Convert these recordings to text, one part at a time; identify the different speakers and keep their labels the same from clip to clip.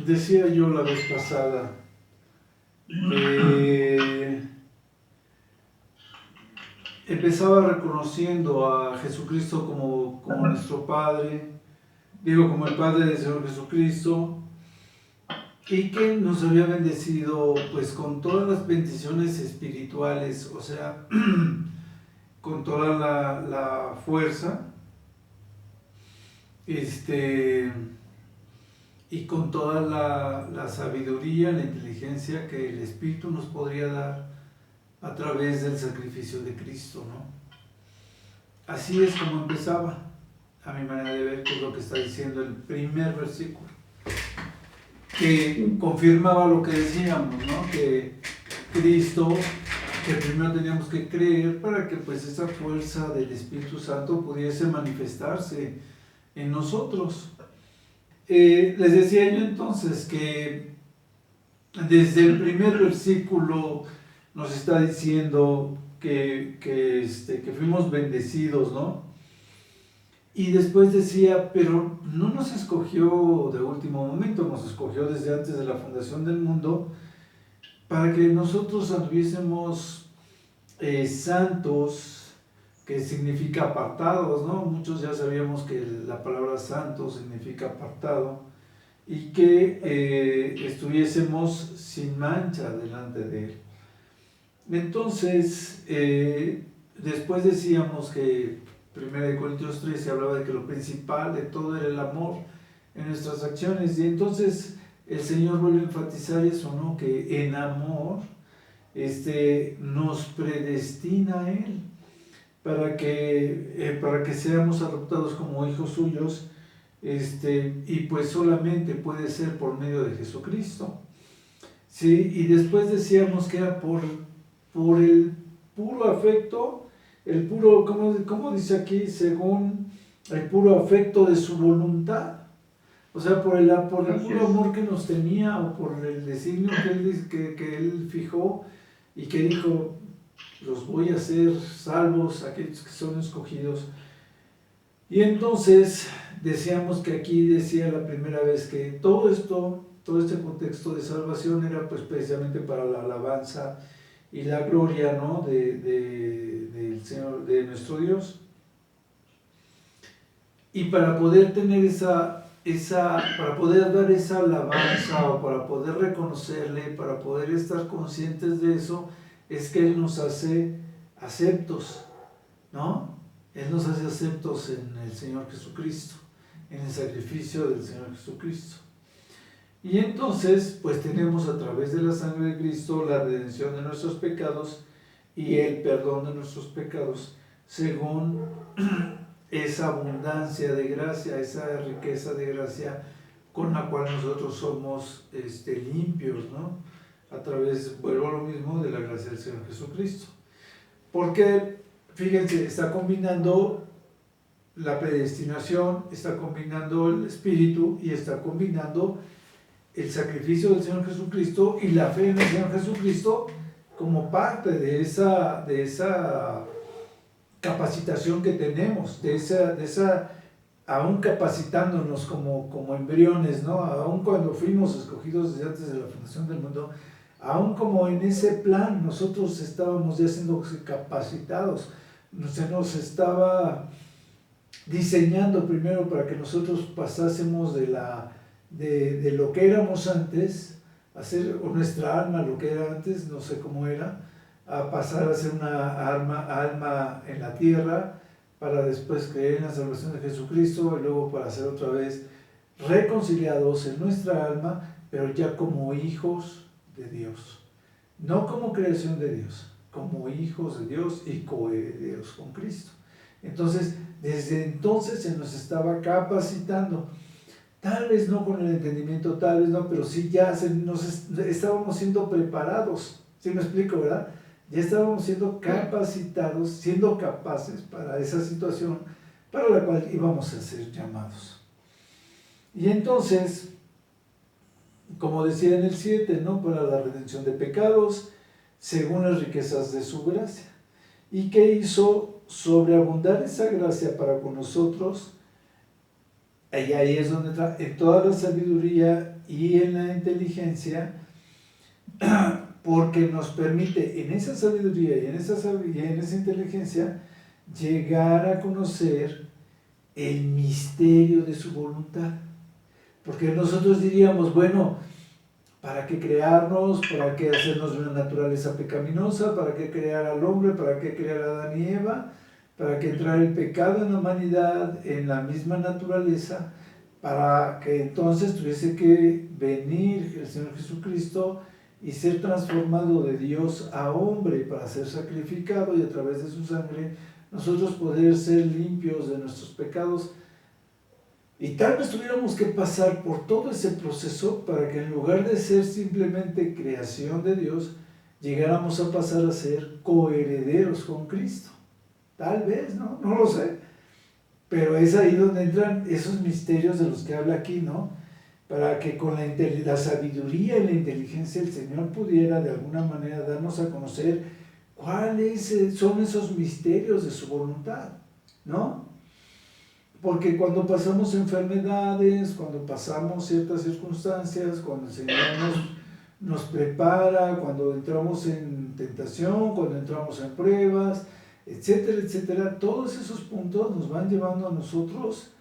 Speaker 1: Decía yo la vez pasada que empezaba reconociendo a Jesucristo como nuestro Padre, digo como el Padre del Señor Jesucristo, y que nos había bendecido pues con todas las bendiciones espirituales, o sea, con toda la fuerza, y con toda la sabiduría, la inteligencia que el Espíritu nos podría dar a través del sacrificio de Cristo, ¿no? Así es como empezaba, a mi manera de ver, que es lo que está diciendo el primer versículo, que confirmaba lo que decíamos, ¿no? Que Cristo, que primero teníamos que creer para que pues esa fuerza del Espíritu Santo pudiese manifestarse en nosotros. Les decía yo entonces que desde el primer versículo nos está diciendo que fuimos bendecidos, ¿no? Y después decía, pero no nos escogió de último momento, nos escogió desde antes de la fundación del mundo para que nosotros anduviésemos santos, que significa apartados, ¿no? Muchos ya sabíamos que la palabra santo significa apartado, y que estuviésemos sin mancha delante de Él. Entonces, después decíamos que 1 Corintios 13 hablaba de que lo principal de todo era el amor en nuestras acciones, y entonces el Señor vuelve a enfatizar eso, ¿no? Que en amor nos predestina a Él para que seamos adoptados como hijos suyos, y pues solamente puede ser por medio de Jesucristo, ¿sí? Y después decíamos que era por el puro afecto, el puro, ¿cómo dice aquí? Según el puro afecto de su voluntad, o sea, por el puro amor que nos tenía, o por el designio que él fijó, y que dijo, los voy a hacer salvos, aquellos que son escogidos. Y entonces decíamos que aquí decía la primera vez que todo este contexto de salvación era pues precisamente para la alabanza y la gloria, ¿no? del Señor, de nuestro Dios. Y para poder tener para poder dar esa alabanza, o para poder reconocerle, para poder estar conscientes de eso, es que Él nos hace aceptos, ¿no? Él nos hace aceptos en el Señor Jesucristo, en el sacrificio del Señor Jesucristo. Y entonces, pues tenemos a través de la sangre de Cristo la redención de nuestros pecados y el perdón de nuestros pecados, según esa abundancia de gracia, esa riqueza de gracia con la cual nosotros somos limpios, ¿no? A través, vuelvo a lo mismo, de la gracia del Señor Jesucristo. Porque, fíjense, está combinando la predestinación, está combinando el Espíritu, y está combinando el sacrificio del Señor Jesucristo y la fe en el Señor Jesucristo como parte de esa capacitación que tenemos, de esa aún capacitándonos como embriones, ¿no? Aún cuando fuimos escogidos desde antes de la fundación del mundo, aún como en ese plan nosotros estábamos ya siendo capacitados, se nos estaba diseñando primero para que nosotros pasásemos de lo que éramos antes, o nuestra alma lo que era antes, no sé cómo era, a pasar a ser una alma en la tierra, para después creer en la salvación de Jesucristo, y luego para ser otra vez reconciliados en nuestra alma, pero ya como hijos de Dios, no como creación de Dios, como hijos de Dios y coherederos con Cristo. Entonces, desde entonces se nos estaba capacitando, tal vez no con el entendimiento, tal vez no, pero sí ya estábamos siendo preparados, ¿sí me explico, verdad? Ya estábamos siendo capacitados, siendo capaces para esa situación para la cual íbamos a ser llamados. Y entonces, como decía en el 7, ¿no? Para la redención de pecados, según las riquezas de su gracia. ¿Y qué hizo? Sobreabundar esa gracia para con nosotros Y ahí es donde entra en toda la sabiduría y en la inteligencia, porque nos permite en esa sabiduría y en esa inteligencia llegar a conocer el misterio de su voluntad. Porque nosotros diríamos, bueno, ¿para qué crearnos? ¿Para qué hacernos de una naturaleza pecaminosa? ¿Para qué crear al hombre? ¿Para qué crear a Adán y Eva? ¿Para qué entrar el pecado en la humanidad, en la misma naturaleza? Para que entonces tuviese que venir el Señor Jesucristo y ser transformado de Dios a hombre para ser sacrificado, y a través de su sangre nosotros poder ser limpios de nuestros pecados. Y tal vez tuviéramos que pasar por todo ese proceso para que en lugar de ser simplemente creación de Dios, llegáramos a pasar a ser coherederos con Cristo. Tal vez, ¿no? No lo sé. Pero es ahí donde entran esos misterios de los que habla aquí, ¿no? Para que con la sabiduría y la inteligencia el Señor pudiera de alguna manera darnos a conocer cuáles son esos misterios de su voluntad, ¿no? Porque cuando pasamos enfermedades, cuando pasamos ciertas circunstancias, cuando el Señor nos prepara, cuando entramos en tentación, cuando entramos en pruebas, etcétera, etcétera, todos esos puntos nos van llevando a nosotros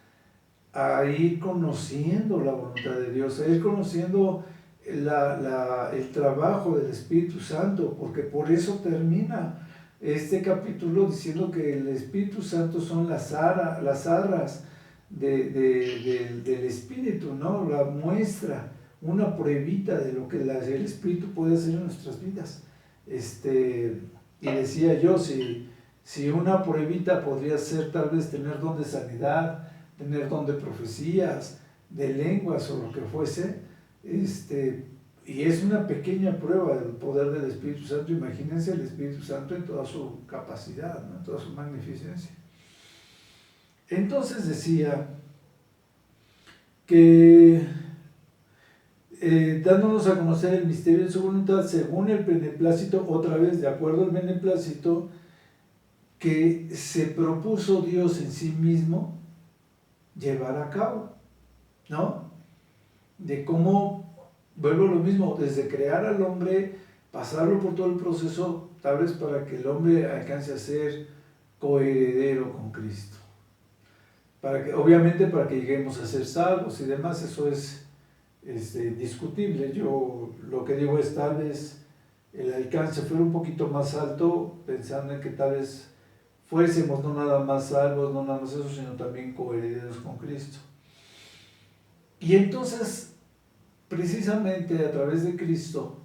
Speaker 1: a ir conociendo la voluntad de Dios, a ir conociendo el trabajo del Espíritu Santo, porque por eso termina este capítulo diciendo que el Espíritu Santo son las arras del Espíritu, ¿no? La muestra, una pruebita de lo que el Espíritu puede hacer en nuestras vidas. Y decía yo, si una pruebita podría ser tal vez tener don de sanidad, tener don de profecías, de lenguas o lo que fuese, y es una pequeña prueba del poder del Espíritu Santo. Imagínense el Espíritu Santo en toda su capacidad, ¿no? En toda su magnificencia. Entonces decía que dándonos a conocer el misterio de su voluntad según el beneplácito, otra vez de acuerdo al beneplácito que se propuso Dios en sí mismo llevar a cabo, ¿no? De cómo, vuelvo a lo mismo, desde crear al hombre, pasarlo por todo el proceso, tal vez para que el hombre alcance a ser coheredero con Cristo. Obviamente para que lleguemos a ser salvos y demás, eso es discutible. Yo lo que digo es tal vez el alcance fuera un poquito más alto, pensando en que tal vez fuésemos no nada más salvos, no nada más eso, sino también coherederos con Cristo. Y entonces, precisamente a través de Cristo,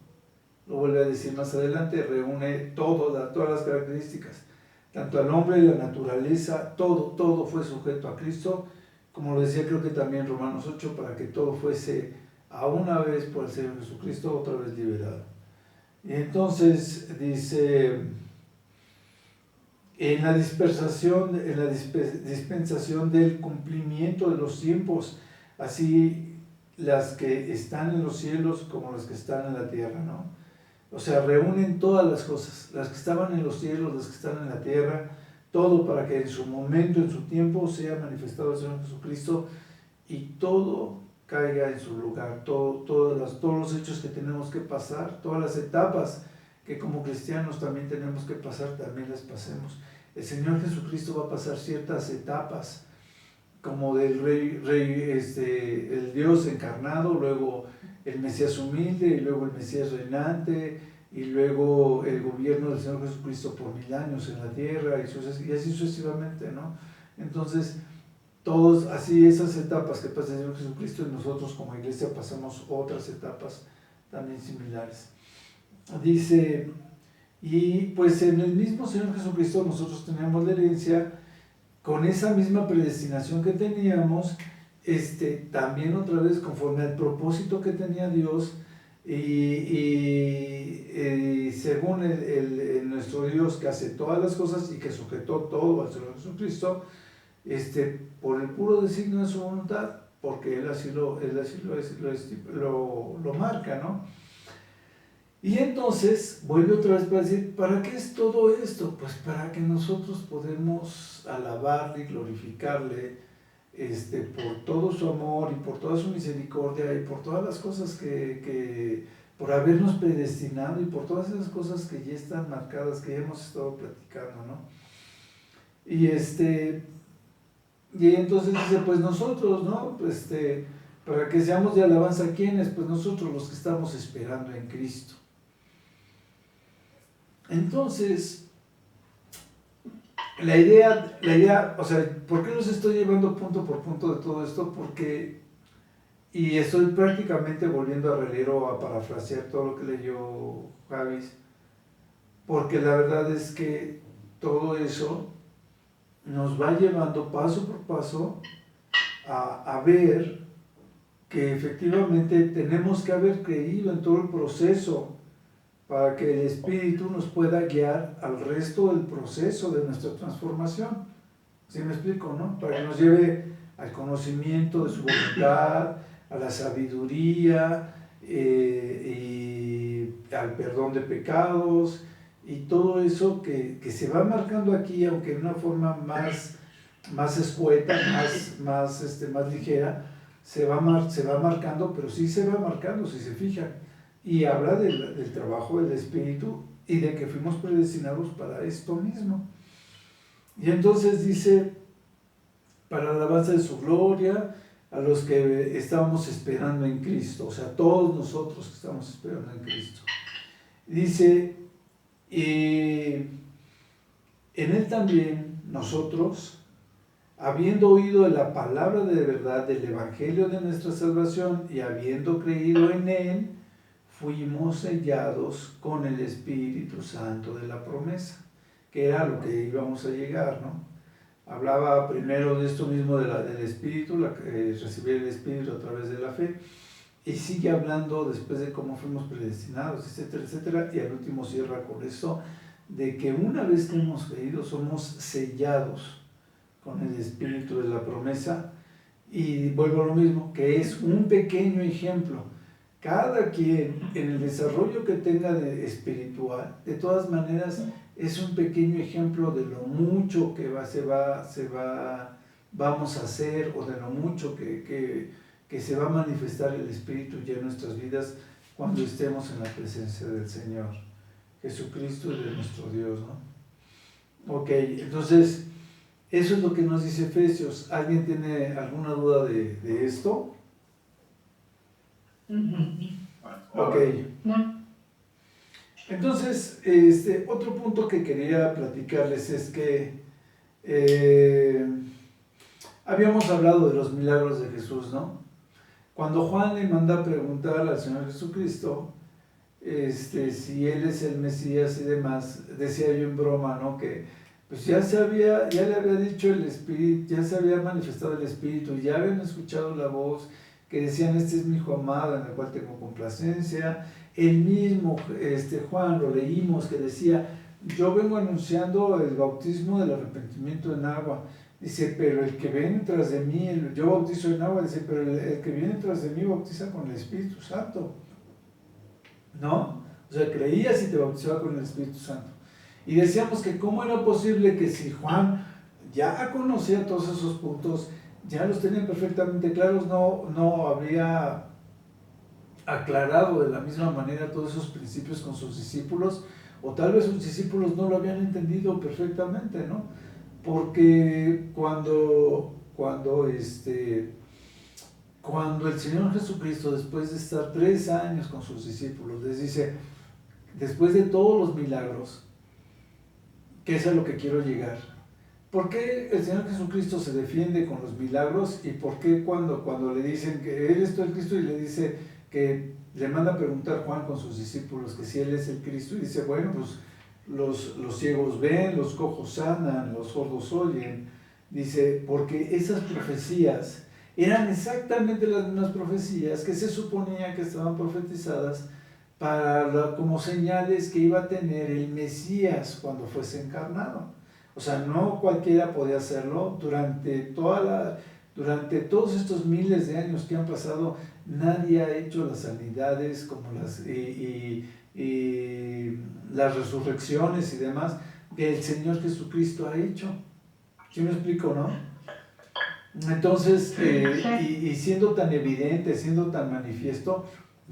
Speaker 1: lo vuelve a decir más adelante, reúne todas las características, tanto al hombre y la naturaleza, todo fue sujeto a Cristo, como lo decía creo que también Romanos 8, para que todo fuese a una vez por el Señor Jesucristo, otra vez liberado. Y entonces dice, en la dispensación del cumplimiento de los tiempos, así las que están en los cielos como las que están en la tierra, ¿no? O sea, reúnen todas las cosas, las que estaban en los cielos, las que están en la tierra, todo para que en su momento, en su tiempo, sea manifestado el Señor Jesucristo y todo caiga en su lugar, todos los hechos que tenemos que pasar, todas las etapas que como cristianos también tenemos que pasar, también las pasemos. El Señor Jesucristo va a pasar ciertas etapas, como del el Dios encarnado, luego el Mesías humilde, y luego el Mesías reinante, y luego el gobierno del Señor Jesucristo por 1000 años en la tierra, y así sucesivamente, ¿no? Entonces, todos así esas etapas que pasa el Señor Jesucristo, y nosotros como iglesia pasamos otras etapas también similares. Dice, y pues en el mismo Señor Jesucristo nosotros tenemos la herencia, con esa misma predestinación que teníamos, también otra vez conforme al propósito que tenía Dios, y según nuestro Dios que hace todas las cosas y que sujetó todo al Señor Jesucristo, por el puro designio de su voluntad, porque Él así lo marca, ¿no? Y entonces vuelve otra vez para decir, ¿para qué es todo esto? Pues para que nosotros podamos alabarle y glorificarle por todo su amor y por toda su misericordia y por todas las cosas por habernos predestinado y por todas esas cosas que ya están marcadas, que ya hemos estado platicando, ¿no? Y y entonces dice, pues nosotros, ¿no? Para que seamos de alabanza, ¿quiénes? Pues nosotros los que estamos esperando en Cristo. Entonces, la idea, o sea, ¿por qué los estoy llevando punto por punto de todo esto? Porque, y estoy prácticamente volviendo a releer o a parafrasear todo lo que leyó Javis, porque la verdad es que todo eso nos va llevando paso por paso a ver que efectivamente tenemos que haber creído en todo el proceso para que el Espíritu nos pueda guiar al resto del proceso de nuestra transformación. ¿Sí me explico, no? Para que nos lleve al conocimiento de su voluntad, a la sabiduría y al perdón de pecados y todo eso que se va marcando aquí, aunque de una forma más escueta, más ligera, se va marcando, pero sí se va marcando, si se fijan. Y habla del trabajo del Espíritu y de que fuimos predestinados para esto mismo. Y entonces dice, para la alabanza de su gloria, a los que estábamos esperando en Cristo, o sea, todos nosotros que estamos esperando en Cristo. Dice, en Él también nosotros, habiendo oído de la palabra de verdad del Evangelio de nuestra salvación y habiendo creído en Él, fuimos sellados con el Espíritu Santo de la promesa, que era lo que íbamos a llegar, ¿no? Hablaba primero de esto mismo del Espíritu, recibir el Espíritu a través de la fe, y sigue hablando después de cómo fuimos predestinados, etcétera, etcétera, y al último cierra con esto, de que una vez que hemos creído somos sellados con el Espíritu de la promesa, y vuelvo a lo mismo, que es un pequeño ejemplo. Cada quien en el desarrollo que tenga de espiritual, de todas maneras, es un pequeño ejemplo de lo mucho que vamos a hacer o de lo mucho que se va a manifestar el Espíritu ya en nuestras vidas cuando estemos en la presencia del Señor Jesucristo y de nuestro Dios, ¿no? Ok, entonces, eso es lo que nos dice Efesios. ¿Alguien tiene alguna duda de esto? Ok. Entonces, otro punto que quería platicarles es que habíamos hablado de los milagros de Jesús, ¿no? Cuando Juan le manda a preguntar al Señor Jesucristo si Él es el Mesías y demás, decía yo en broma, ¿no? Que pues ya le había dicho el Espíritu, ya se había manifestado el Espíritu, ya habían escuchado la voz que decían, este es mi hijo amado en el cual tengo complacencia. El mismo Juan, lo leímos, que decía, yo vengo anunciando el bautismo del arrepentimiento en agua. Dice, pero el que viene tras de mí, yo bautizo en agua, dice, pero el que viene tras de mí bautiza con el Espíritu Santo. ¿No? O sea, creías y te bautizaba con el Espíritu Santo. Y decíamos que cómo era posible que si Juan ya conocía todos esos puntos, ya los tenía perfectamente claros, no habría aclarado de la misma manera todos esos principios con sus discípulos, o tal vez sus discípulos no lo habían entendido perfectamente, ¿no? Porque cuando el Señor Jesucristo, después de estar 3 años con sus discípulos, les dice, después de todos los milagros, que es a lo que quiero llegar, ¿por qué el Señor Jesucristo se defiende con los milagros? ¿Y por qué cuando le dicen que Él es el Cristo y le dice que le manda a preguntar Juan con sus discípulos que si Él es el Cristo? Y dice, bueno, pues los ciegos ven, los cojos sanan, los sordos oyen. Dice, porque esas profecías eran exactamente las mismas profecías que se suponía que estaban profetizadas como señales que iba a tener el Mesías cuando fuese encarnado. O sea, no cualquiera podía hacerlo. Durante todos estos miles de años que han pasado, nadie ha hecho las sanidades como y las resurrecciones y demás que el Señor Jesucristo ha hecho. ¿Sí me explico, no? Entonces, y siendo tan evidente, siendo tan manifiesto,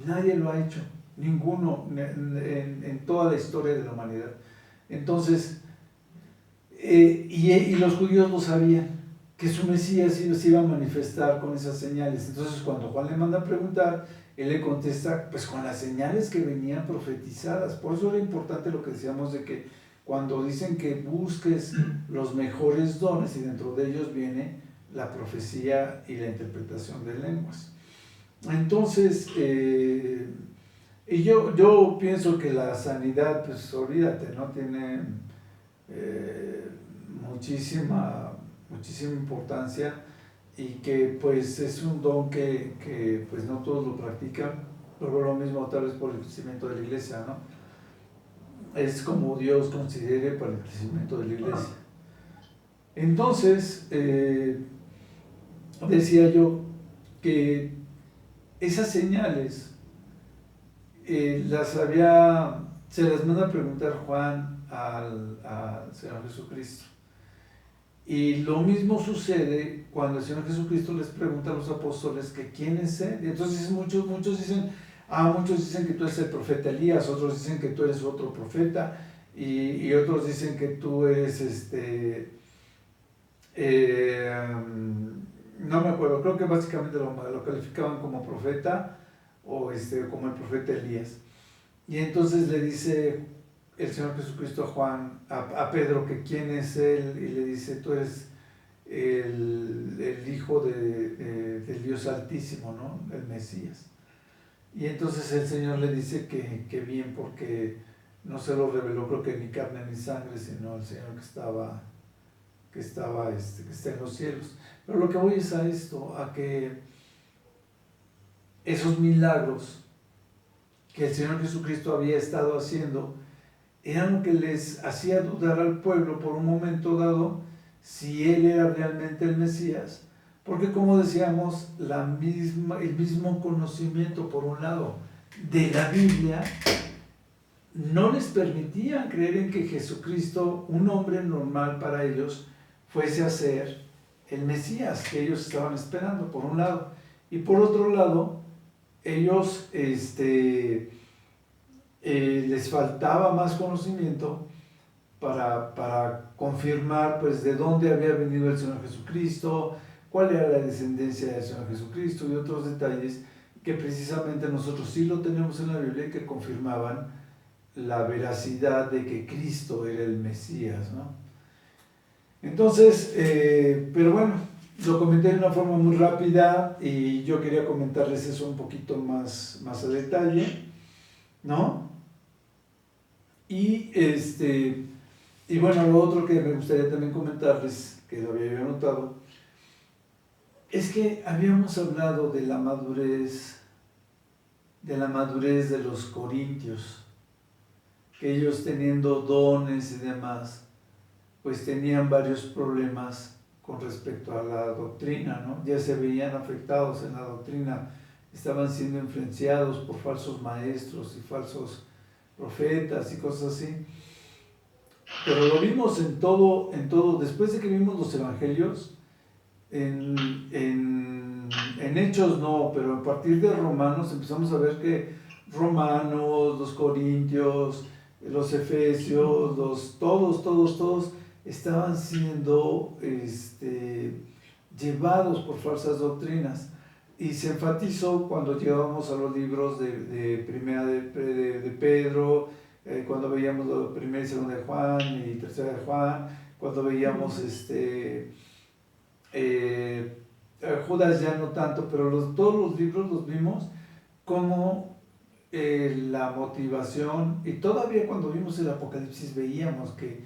Speaker 1: nadie lo ha hecho, ninguno en toda la historia de la humanidad. Entonces, y los judíos lo sabían, que su Mesías se iba a manifestar con esas señales. Entonces, cuando Juan le manda a preguntar, él le contesta, pues con las señales que venían profetizadas. Por eso era importante lo que decíamos de que cuando dicen que busques los mejores dones, y dentro de ellos viene la profecía y la interpretación de lenguas. Entonces, y yo pienso que la sanidad, pues olvídate, ¿no? Tiene muchísima importancia, y que pues es un don que pues no todos lo practican, pero lo mismo tal vez por el crecimiento de la iglesia, ¿no? Es como Dios considere para el crecimiento de la iglesia. Entonces, decía yo que esas señales se las manda a preguntar Juan al Señor Jesucristo. Y lo mismo sucede cuando el Señor Jesucristo les pregunta a los apóstoles que quién es Él. Y entonces muchos dicen que tú eres el profeta Elías, otros dicen que tú eres otro profeta, y otros dicen que tú eres no me acuerdo, creo que básicamente lo calificaban como profeta o como el profeta Elías. Y entonces le dice el Señor Jesucristo a Juan, a Pedro, que quién es él, y le dice, tú eres el Hijo del Dios Altísimo, ¿no? El Mesías. Y entonces el Señor le dice que bien, porque no se lo reveló, creo que ni carne ni sangre, sino el Señor que está en los cielos. Pero lo que voy es a esto, a que esos milagros que el Señor Jesucristo había estado haciendo eran lo que les hacía dudar al pueblo por un momento dado si Él era realmente el Mesías, porque como decíamos, el mismo conocimiento, por un lado, de la Biblia, no les permitía creer en que Jesucristo, un hombre normal para ellos, fuese a ser el Mesías que ellos estaban esperando, por un lado. Y por otro lado, ellos les faltaba más conocimiento para confirmar pues de dónde había venido el Señor Jesucristo, cuál era la descendencia del Señor Jesucristo y otros detalles que precisamente nosotros sí lo tenemos en la Biblia, que confirmaban la veracidad de que Cristo era el Mesías, ¿no? Entonces, pero bueno, lo comenté de una forma muy rápida y yo quería comentarles eso un poquito más a detalle, ¿no? Y bueno, lo otro que me gustaría también comentarles, que lo había anotado, es que habíamos hablado de la madurez de los corintios, que ellos teniendo dones y demás, pues tenían varios problemas con respecto a la doctrina, ¿no? Ya se veían afectados en la doctrina, estaban siendo influenciados por falsos maestros y falsos profetas y cosas así. Pero lo vimos en todo, después de que vimos los evangelios, en Hechos no, pero a partir de Romanos empezamos a ver que Romanos, los Corintios, los Efesios, todos estaban siendo llevados por falsas doctrinas. Y se enfatizó cuando llegábamos a los libros de primera de Pedro, cuando veíamos la primera y segunda de Juan y tercera de Juan, cuando veíamos Judas ya no tanto, pero todos los libros los vimos como la motivación, y todavía cuando vimos el Apocalipsis veíamos que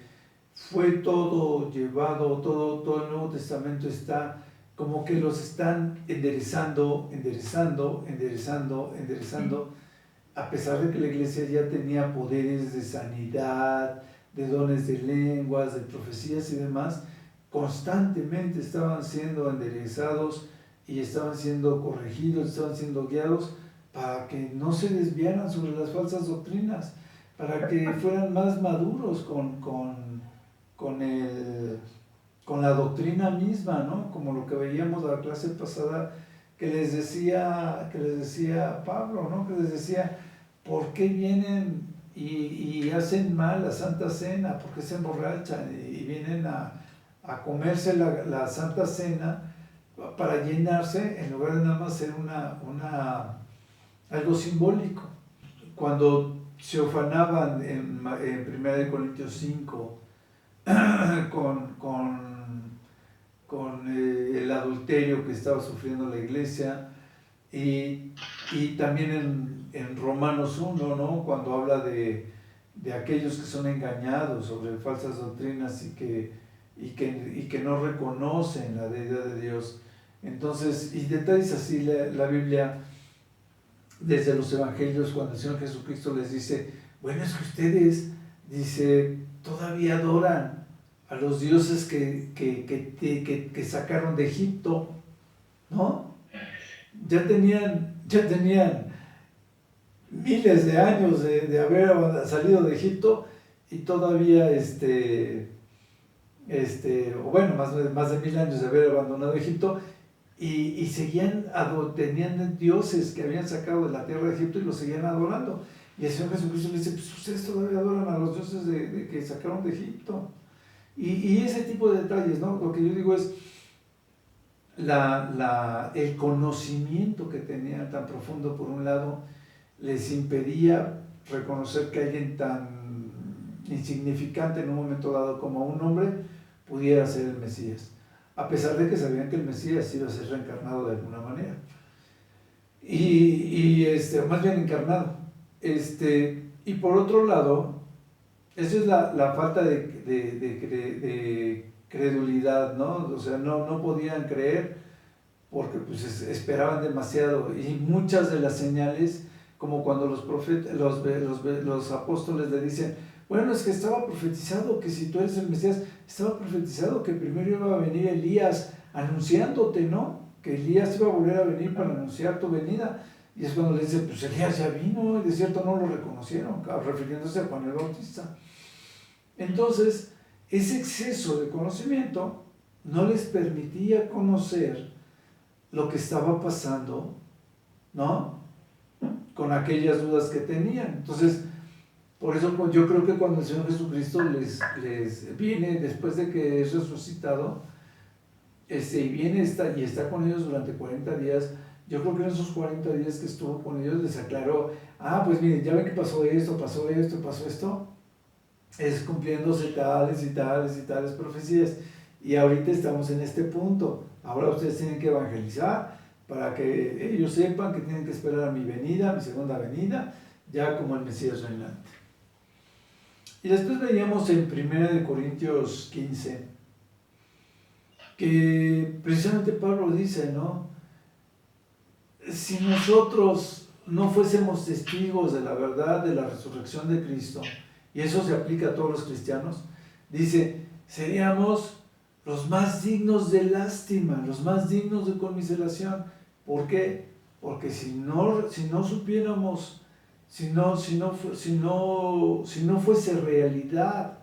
Speaker 1: fue todo llevado, todo el Nuevo Testamento está como que los están enderezando, a pesar de que la iglesia ya tenía poderes de sanidad, de dones de lenguas, de profecías y demás. Constantemente estaban siendo enderezados y estaban siendo corregidos, estaban siendo guiados para que no se desviaran sobre las falsas doctrinas, para que fueran más maduros con con la doctrina misma, ¿no? Como lo que veíamos la clase pasada que les decía Pablo, ¿no? Que les decía, ¿por qué vienen y hacen mal la Santa Cena? ¿Por qué se emborrachan y vienen a comerse la Santa Cena para llenarse en lugar de nada más ser algo simbólico? Cuando se ufanaban en 1 Corintios 5 con el adulterio que estaba sufriendo la iglesia, y también en Romanos 1, ¿no? Cuando habla de aquellos que son engañados sobre falsas doctrinas y que no reconocen la deidad de Dios. Entonces, y detalles así, la Biblia, desde los evangelios, cuando el Señor Jesucristo les dice, bueno, es que ustedes, dice, todavía adoran a los dioses que sacaron de Egipto, ¿no? Ya tenían miles de años de haber salido de Egipto y todavía, o bueno, más de 1000 años de haber abandonado Egipto, y tenían dioses que habían sacado de la tierra de Egipto y los seguían adorando. Y el Señor Jesucristo les dice, pues ustedes todavía adoran a los dioses de que sacaron de Egipto. Y ese tipo de detalles, ¿no? Lo que yo digo es el conocimiento que tenían tan profundo, por un lado, les impedía reconocer que alguien tan insignificante en un momento dado como un hombre pudiera ser el Mesías, a pesar de que sabían que el Mesías iba a ser reencarnado de alguna manera, o más bien encarnado. Y por otro lado, esa es la falta de credulidad, ¿no? O sea, no podían creer porque pues esperaban demasiado, y muchas de las señales, como cuando los apóstoles le dicen, bueno, es que estaba profetizado que si tú eres el Mesías, estaba profetizado que primero iba a venir Elías anunciándote, ¿no? Que Elías iba a volver a venir para anunciar tu venida. Y es cuando le dice, pues Elías ya vino, y de cierto no lo reconocieron, refiriéndose a Juan el Bautista. Entonces, ese exceso de conocimiento no les permitía conocer lo que estaba pasando, ¿no? Con aquellas dudas que tenían. Entonces, por eso yo creo que cuando el Señor Jesucristo les viene, después de que es resucitado, y viene y está con ellos durante 40 días, yo creo que en esos 40 días que estuvo con ellos les aclaró, pues miren, ya ven que pasó esto, es cumpliéndose tales y tales y tales profecías, y ahorita estamos en este punto. Ahora ustedes tienen que evangelizar para que ellos sepan que tienen que esperar a mi venida, a mi segunda venida, ya como el Mesías reinante. Y después veíamos en 1 Corintios 15, que precisamente Pablo dice, ¿no? Si nosotros no fuésemos testigos de la verdad de la resurrección de Cristo, y eso se aplica a todos los cristianos, dice, seríamos los más dignos de lástima, los más dignos de conmiseración. ¿Por qué? Porque si no supiéramos, si no fuese realidad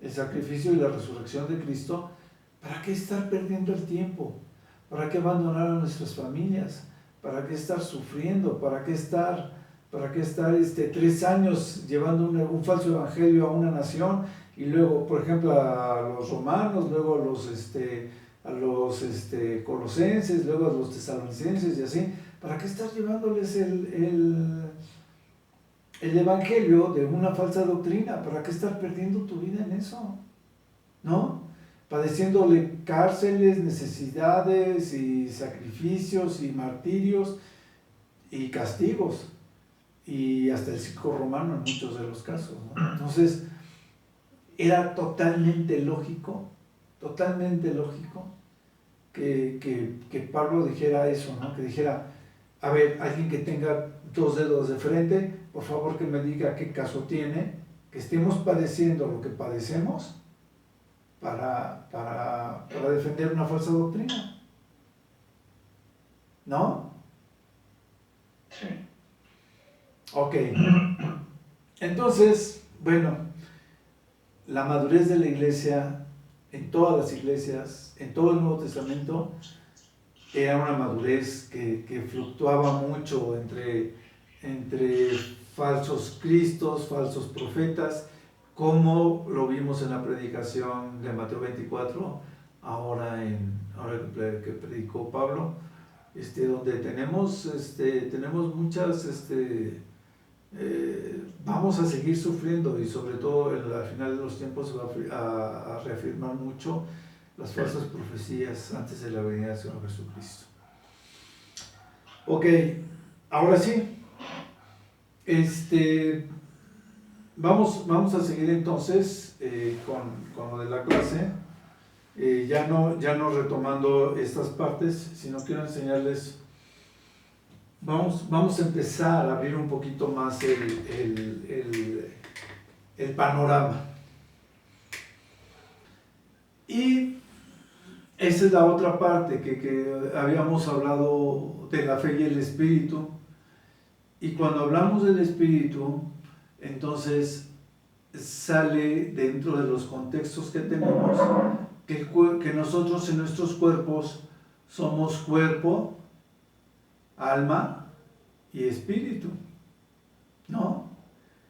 Speaker 1: el sacrificio y la resurrección de Cristo, ¿para qué estar perdiendo el tiempo? ¿Para qué abandonar a nuestras familias? ¿Para qué estar sufriendo? ¿Para qué estar 3 años llevando un falso evangelio a una nación? Y luego, por ejemplo, a los romanos, luego a los colosenses, luego a los tesalonicenses y así. ¿Para qué estar llevándoles el evangelio de una falsa doctrina? ¿Para qué estar perdiendo tu vida en eso? ¿No? Padeciéndole cárceles, necesidades y sacrificios y martirios y castigos, y hasta el circo romano en muchos de los casos, ¿no? Entonces, era totalmente lógico que Pablo dijera eso, ¿no? Que dijera, a ver, alguien que tenga 2 dedos de frente, por favor que me diga qué caso tiene que estemos padeciendo lo que padecemos para defender una falsa doctrina, ¿no?
Speaker 2: Sí.
Speaker 1: Ok. Entonces, bueno, la madurez de la iglesia en todas las iglesias, en todo el Nuevo Testamento, era una madurez que fluctuaba mucho entre falsos cristos, falsos profetas, como lo vimos en la predicación de Mateo 24, ahora que predicó Pablo, donde tenemos muchas, vamos a seguir sufriendo, y sobre todo al final de los tiempos se va a reafirmar mucho las falsas profecías antes de la venida del Señor Jesucristo. Ok, ahora sí, vamos a seguir entonces con lo de la clase, ya no retomando estas partes, sino quiero enseñarles, vamos a empezar a abrir un poquito más el panorama. Y esa es la otra parte que habíamos hablado de la fe y el espíritu. Y cuando hablamos del espíritu, entonces sale dentro de los contextos que tenemos que nosotros en nuestros cuerpos somos cuerpo, alma y espíritu, ¿no?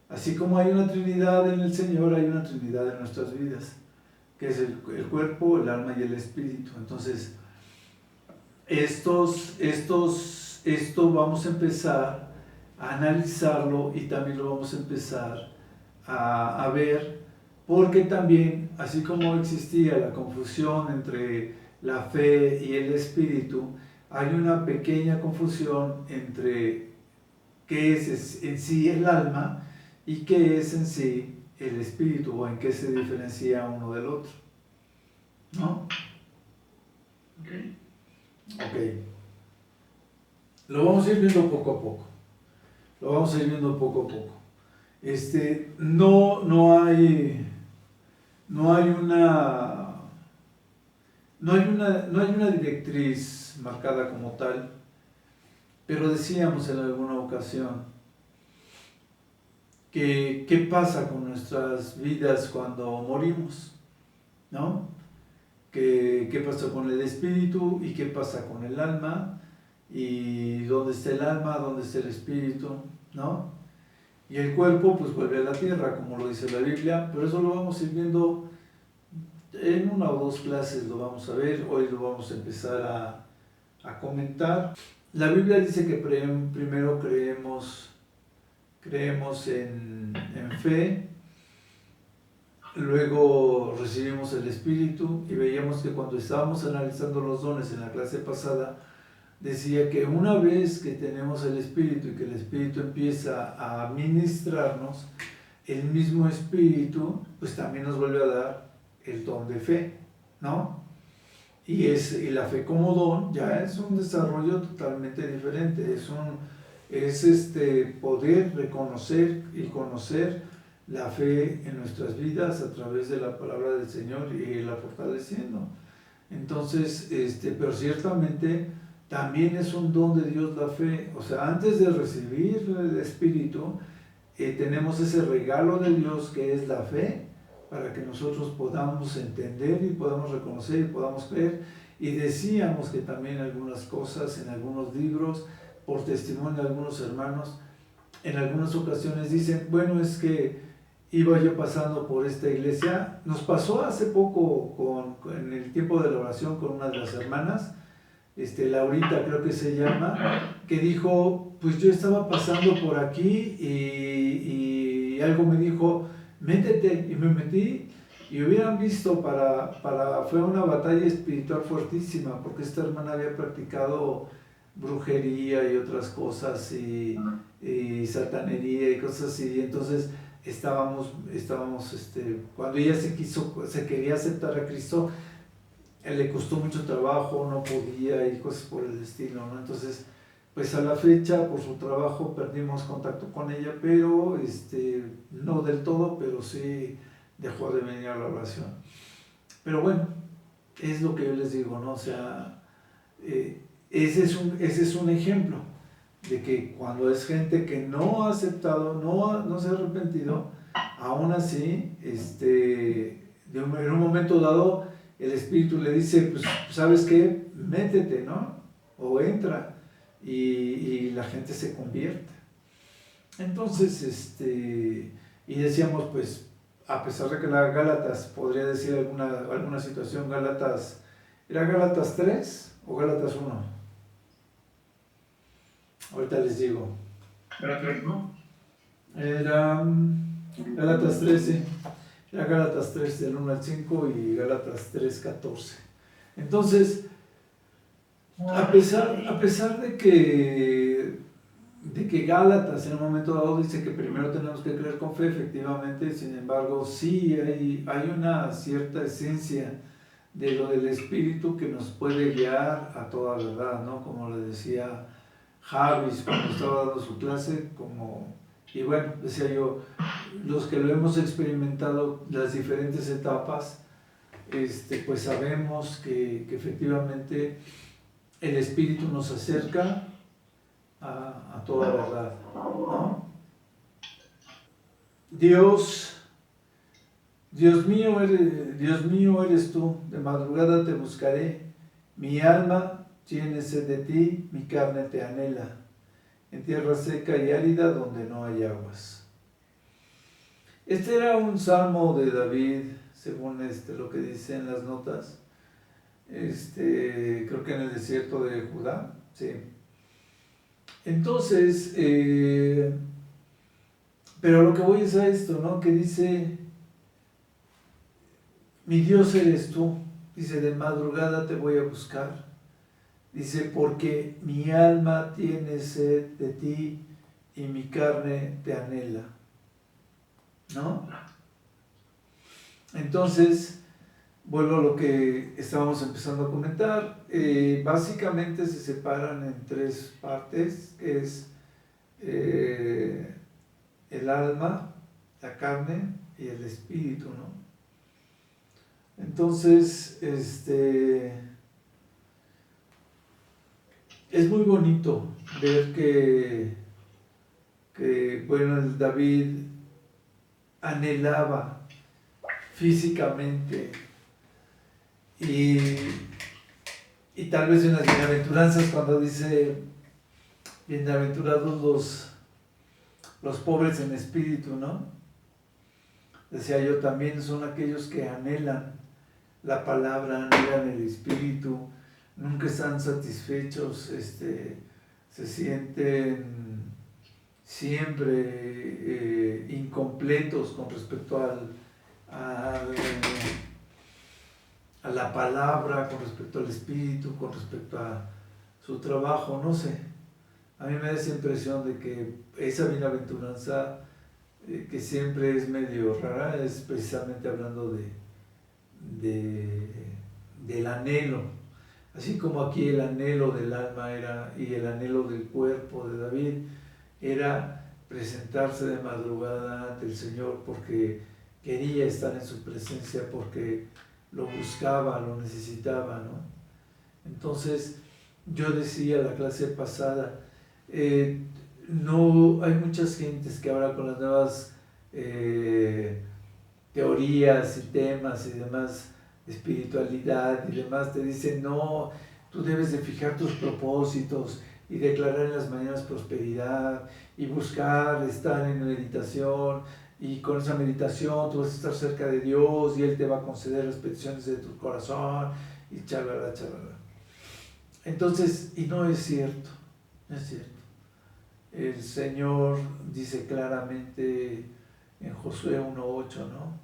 Speaker 1: Así como hay una Trinidad en el Señor, hay una Trinidad en nuestras vidas, que es el cuerpo, el alma y el espíritu. Entonces, esto vamos a empezar a analizarlo y también lo vamos a empezar a ver, porque también, así como existía la confusión entre la fe y el espíritu, hay una pequeña confusión entre qué es en sí el alma y qué es en sí el espíritu, o en qué se diferencia uno del otro, ¿no? Ok. Lo vamos a ir viendo poco a poco. No hay una directriz marcada como tal, pero decíamos en alguna ocasión que qué pasa con nuestras vidas cuando morimos, ¿no? ¿Qué pasa con el espíritu y qué pasa con el alma? ¿Y dónde está el alma? ¿Dónde está el espíritu? ¿No? Y el cuerpo pues vuelve a la tierra, como lo dice la Biblia, pero eso lo vamos a ir viendo en una o dos clases, lo vamos a ver. Hoy lo vamos a empezar a comentar. La Biblia dice que primero creemos en fe, luego recibimos el Espíritu, y veíamos que cuando estábamos analizando los dones en la clase pasada, decía que una vez que tenemos el Espíritu y que el Espíritu empieza a ministrarnos, el mismo Espíritu pues también nos vuelve a dar el don de fe, ¿no? Y la fe como don ya es un desarrollo totalmente diferente, es poder reconocer y conocer la fe en nuestras vidas a través de la palabra del Señor y irla fortaleciendo. Entonces, pero ciertamente también es un don de Dios la fe. O sea, antes de recibir el Espíritu, tenemos ese regalo de Dios que es la fe, para que nosotros podamos entender y podamos reconocer y podamos creer. Y decíamos que también algunas cosas en algunos libros, por testimonio de algunos hermanos, en algunas ocasiones dicen, bueno, es que iba yo pasando por esta iglesia. Nos pasó hace poco en el tiempo de la oración con una de las hermanas, Laurita creo que se llama, que dijo, pues yo estaba pasando por aquí y algo me dijo, métete, y me metí, y hubieran visto, fue una batalla espiritual fuertísima, porque esta hermana había practicado brujería y otras cosas, y satanería y cosas así. Entonces estábamos cuando ella se quería aceptar a Cristo, le costó mucho trabajo, no podía, y cosas por el estilo, ¿no? Entonces, pues a la fecha, por su trabajo, perdimos contacto con ella, pero no del todo, pero sí dejó de venir a la oración. Pero bueno, es lo que yo les digo, ¿no? O sea, ese es un ejemplo de que cuando es gente que no ha aceptado, no se ha arrepentido, aún así, en un momento dado, el Espíritu le dice, pues, ¿sabes qué? Métete, ¿no? O entra, y la gente se convierte. Entonces, y decíamos, pues, a pesar de que la Gálatas, podría decir alguna situación, Gálatas, ¿era Gálatas 3 o Gálatas 1? Ahorita les digo.
Speaker 2: Era 3, ¿no?
Speaker 1: Era Gálatas 13, era Gálatas 3 del 1 al 5 y Gálatas 3, 14. Entonces, a pesar de que Gálatas en un momento dado dice que primero tenemos que creer con fe, efectivamente, sin embargo, sí hay una cierta esencia de lo del Espíritu que nos puede guiar a toda verdad, ¿no? Como le decía Javis cuando estaba dando su clase, y bueno, decía yo, los que lo hemos experimentado, las diferentes etapas, pues sabemos que efectivamente el Espíritu nos acerca a toda verdad, ¿no? Dios mío eres tú, de madrugada te buscaré, mi alma tiene sed de ti, mi carne te anhela, en tierra seca y árida donde no hay aguas. Este era un salmo de David, según lo que dicen las notas, creo que en el desierto de Judá, sí. Entonces, pero lo que voy es a esto, ¿no? Que dice, mi Dios eres tú, dice, de madrugada te voy a buscar, dice, porque mi alma tiene sed de ti y mi carne te anhela, ¿no? Entonces, vuelvo a lo que estábamos empezando a comentar, básicamente se separan en tres partes, que es el alma, la carne y el espíritu, ¿no? Entonces, es muy bonito ver que bueno, el David anhelaba físicamente y tal vez en las bienaventuranzas cuando dice bienaventurados los pobres en espíritu, ¿no? Decía yo también, son aquellos que anhelan la palabra, anhelan el espíritu, nunca están satisfechos, se sienten siempre incompletos con respecto a la palabra, con respecto al espíritu, con respecto a su trabajo, no sé. A mí me da esa impresión de que esa bienaventuranza que siempre es medio rara es precisamente hablando del anhelo, así como aquí el anhelo del alma y el anhelo del cuerpo de David era presentarse de madrugada ante el Señor porque quería estar en su presencia, porque lo buscaba, lo necesitaba, ¿no? Entonces, yo decía la clase pasada, no hay muchas gentes que ahora con las nuevas teorías y temas y demás, espiritualidad y demás, te dicen, no, tú debes de fijar tus propósitos y declarar en las mañanas prosperidad y buscar estar en meditación, y con esa meditación tú vas a estar cerca de Dios y Él te va a conceder las peticiones de tu corazón y chalala, chalala. Entonces, y no es cierto, no es cierto. El Señor dice claramente en Josué 1:8, ¿no?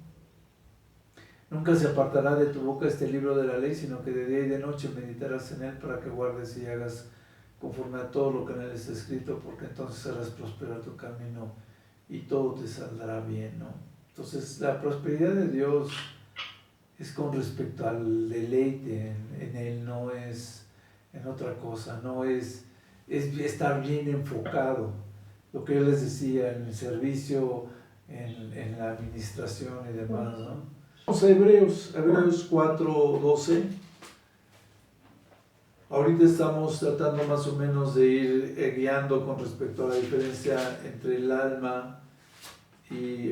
Speaker 1: Nunca se apartará de tu boca este libro de la ley, sino que de día y de noche meditarás en él para que guardes y hagas conforme a todo lo que en él está escrito, porque entonces harás prosperar tu camino y todo te saldrá bien, ¿no? Entonces, la prosperidad de Dios es con respecto al deleite en él, no es en otra cosa, no es estar bien enfocado. Lo que yo les decía en el servicio, en la administración y demás, ¿no? Vamos a Hebreos 4:12. Ahorita estamos tratando más o menos de ir guiando con respecto a la diferencia entre el alma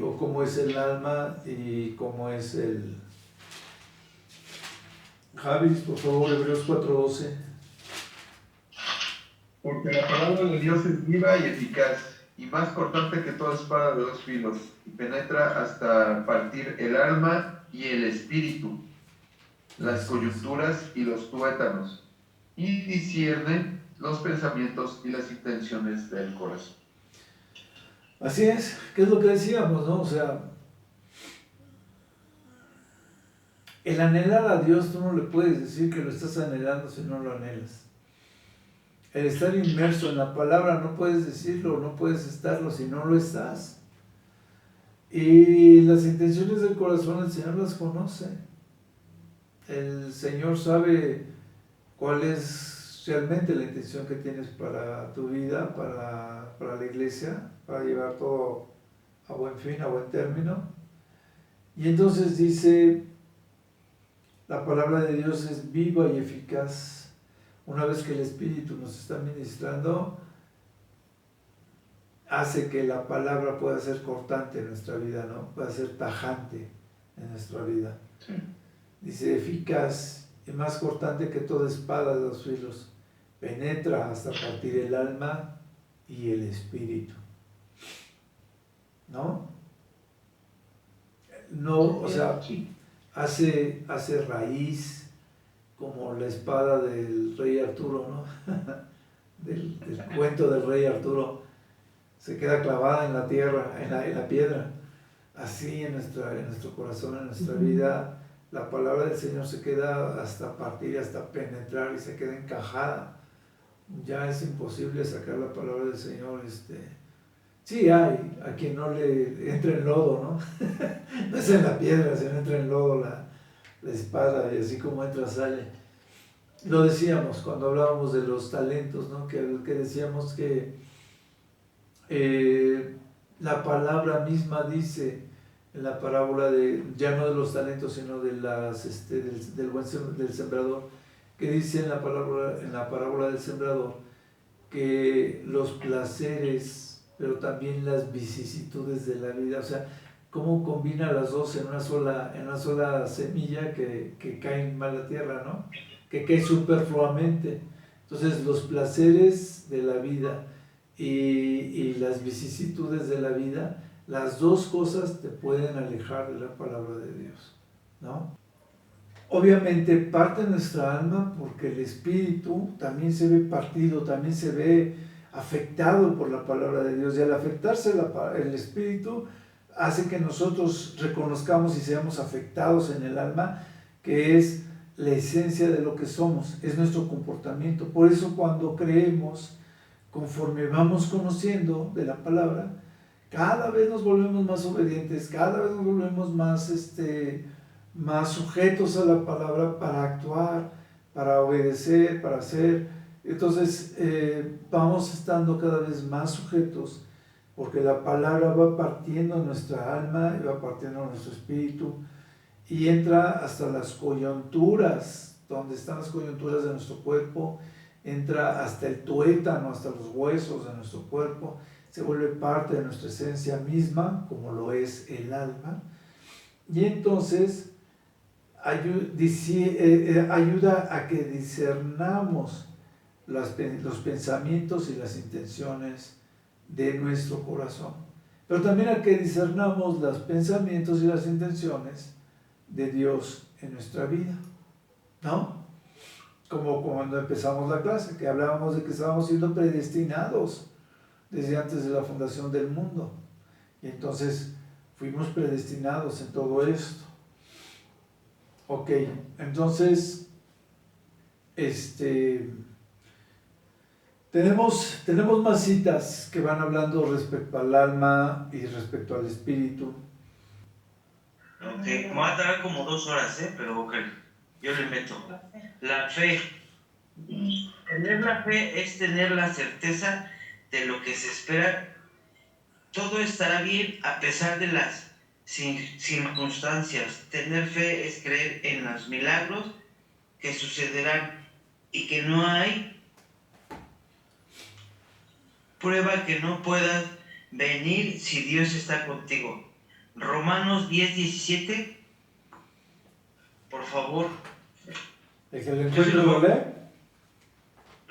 Speaker 1: o cómo es el alma y cómo es Javis, por favor, Hebreos 4:12.
Speaker 3: Porque la palabra de Dios es viva y eficaz, y más cortante que toda espada de dos filos, y penetra hasta partir el alma y el espíritu, las coyunturas y los tuétanos, y discierne los pensamientos y las intenciones del corazón.
Speaker 1: Así es, ¿qué es lo que decíamos, no? O sea, el anhelar a Dios, tú no le puedes decir que lo estás anhelando si no lo anhelas. El estar inmerso en la palabra, no puedes decirlo, no puedes estarlo si no lo estás. Y las intenciones del corazón el Señor las conoce. El Señor sabe cuál es realmente la intención que tienes para tu vida, para la iglesia, para llevar todo a buen fin, a buen término. Y entonces dice, la palabra de Dios es viva y eficaz. Una vez que el Espíritu nos está ministrando, hace que la palabra pueda ser cortante en nuestra vida, ¿no? Pueda ser tajante en nuestra vida.
Speaker 2: Sí.
Speaker 1: Dice, eficaz y más cortante que toda espada de dos filos, penetra hasta partir el alma y el espíritu. ¿No? No, o sea, hace raíz, como la espada del rey Arturo, ¿no? del cuento del rey Arturo, se queda clavada en la tierra, en la piedra. Así en nuestro corazón, en nuestra vida, la palabra del Señor se queda hasta partir, hasta penetrar y se queda encajada. Ya es imposible sacar la palabra del Señor. Sí hay a quien no le entra en lodo, ¿no? No es en la piedra, sino entra en lodo la espada, y así como entra sale. Lo decíamos cuando hablábamos de los talentos, ¿no? Que decíamos que la palabra misma dice en la parábola ya no de los talentos, sino de del sembrador, que dice en la parábola del sembrador que los placeres, pero también las vicisitudes de la vida, o sea, cómo combina las dos en una sola semilla que cae en mala tierra, ¿no? Que cae superfluamente. Entonces los placeres de la vida y las vicisitudes de la vida, las dos cosas te pueden alejar de la palabra de Dios, ¿no? Obviamente parte de nuestra alma, porque el espíritu también se ve partido, también se ve afectado por la palabra de Dios, y al afectarse el espíritu hace que nosotros reconozcamos y seamos afectados en el alma, que es la esencia de lo que somos, es nuestro comportamiento. Por eso cuando creemos, conforme vamos conociendo de la palabra, cada vez nos volvemos más obedientes, cada vez nos volvemos más sujetos a la palabra para actuar, para obedecer, para hacer. Entonces vamos estando cada vez más sujetos, porque la palabra va partiendo nuestra alma y va partiendo nuestro espíritu y entra hasta las coyunturas, donde están las coyunturas de nuestro cuerpo, entra hasta el tuétano, hasta los huesos de nuestro cuerpo, se vuelve parte de nuestra esencia misma, como lo es el alma, y entonces ayuda a que discernamos los pensamientos y las intenciones de nuestro corazón, pero también a que discernamos los pensamientos y las intenciones de Dios en nuestra vida, ¿no? Como cuando empezamos la clase, que hablábamos de que estábamos siendo predestinados desde antes de la fundación del mundo, y entonces fuimos predestinados en todo esto. Ok, entonces tenemos más citas que van hablando respecto al alma y respecto al espíritu.
Speaker 4: Ok, me va a tardar como 2 horas, pero ok, yo le meto. La fe. Tener la fe es tener la certeza de lo que se espera. Todo estará bien a pesar de las circunstancias. Tener fe es creer en los milagros que sucederán y que no hay prueba que no pueda venir si Dios está contigo. Romanos 10:17, por favor.
Speaker 1: ¿El que lo encuentre lo lee?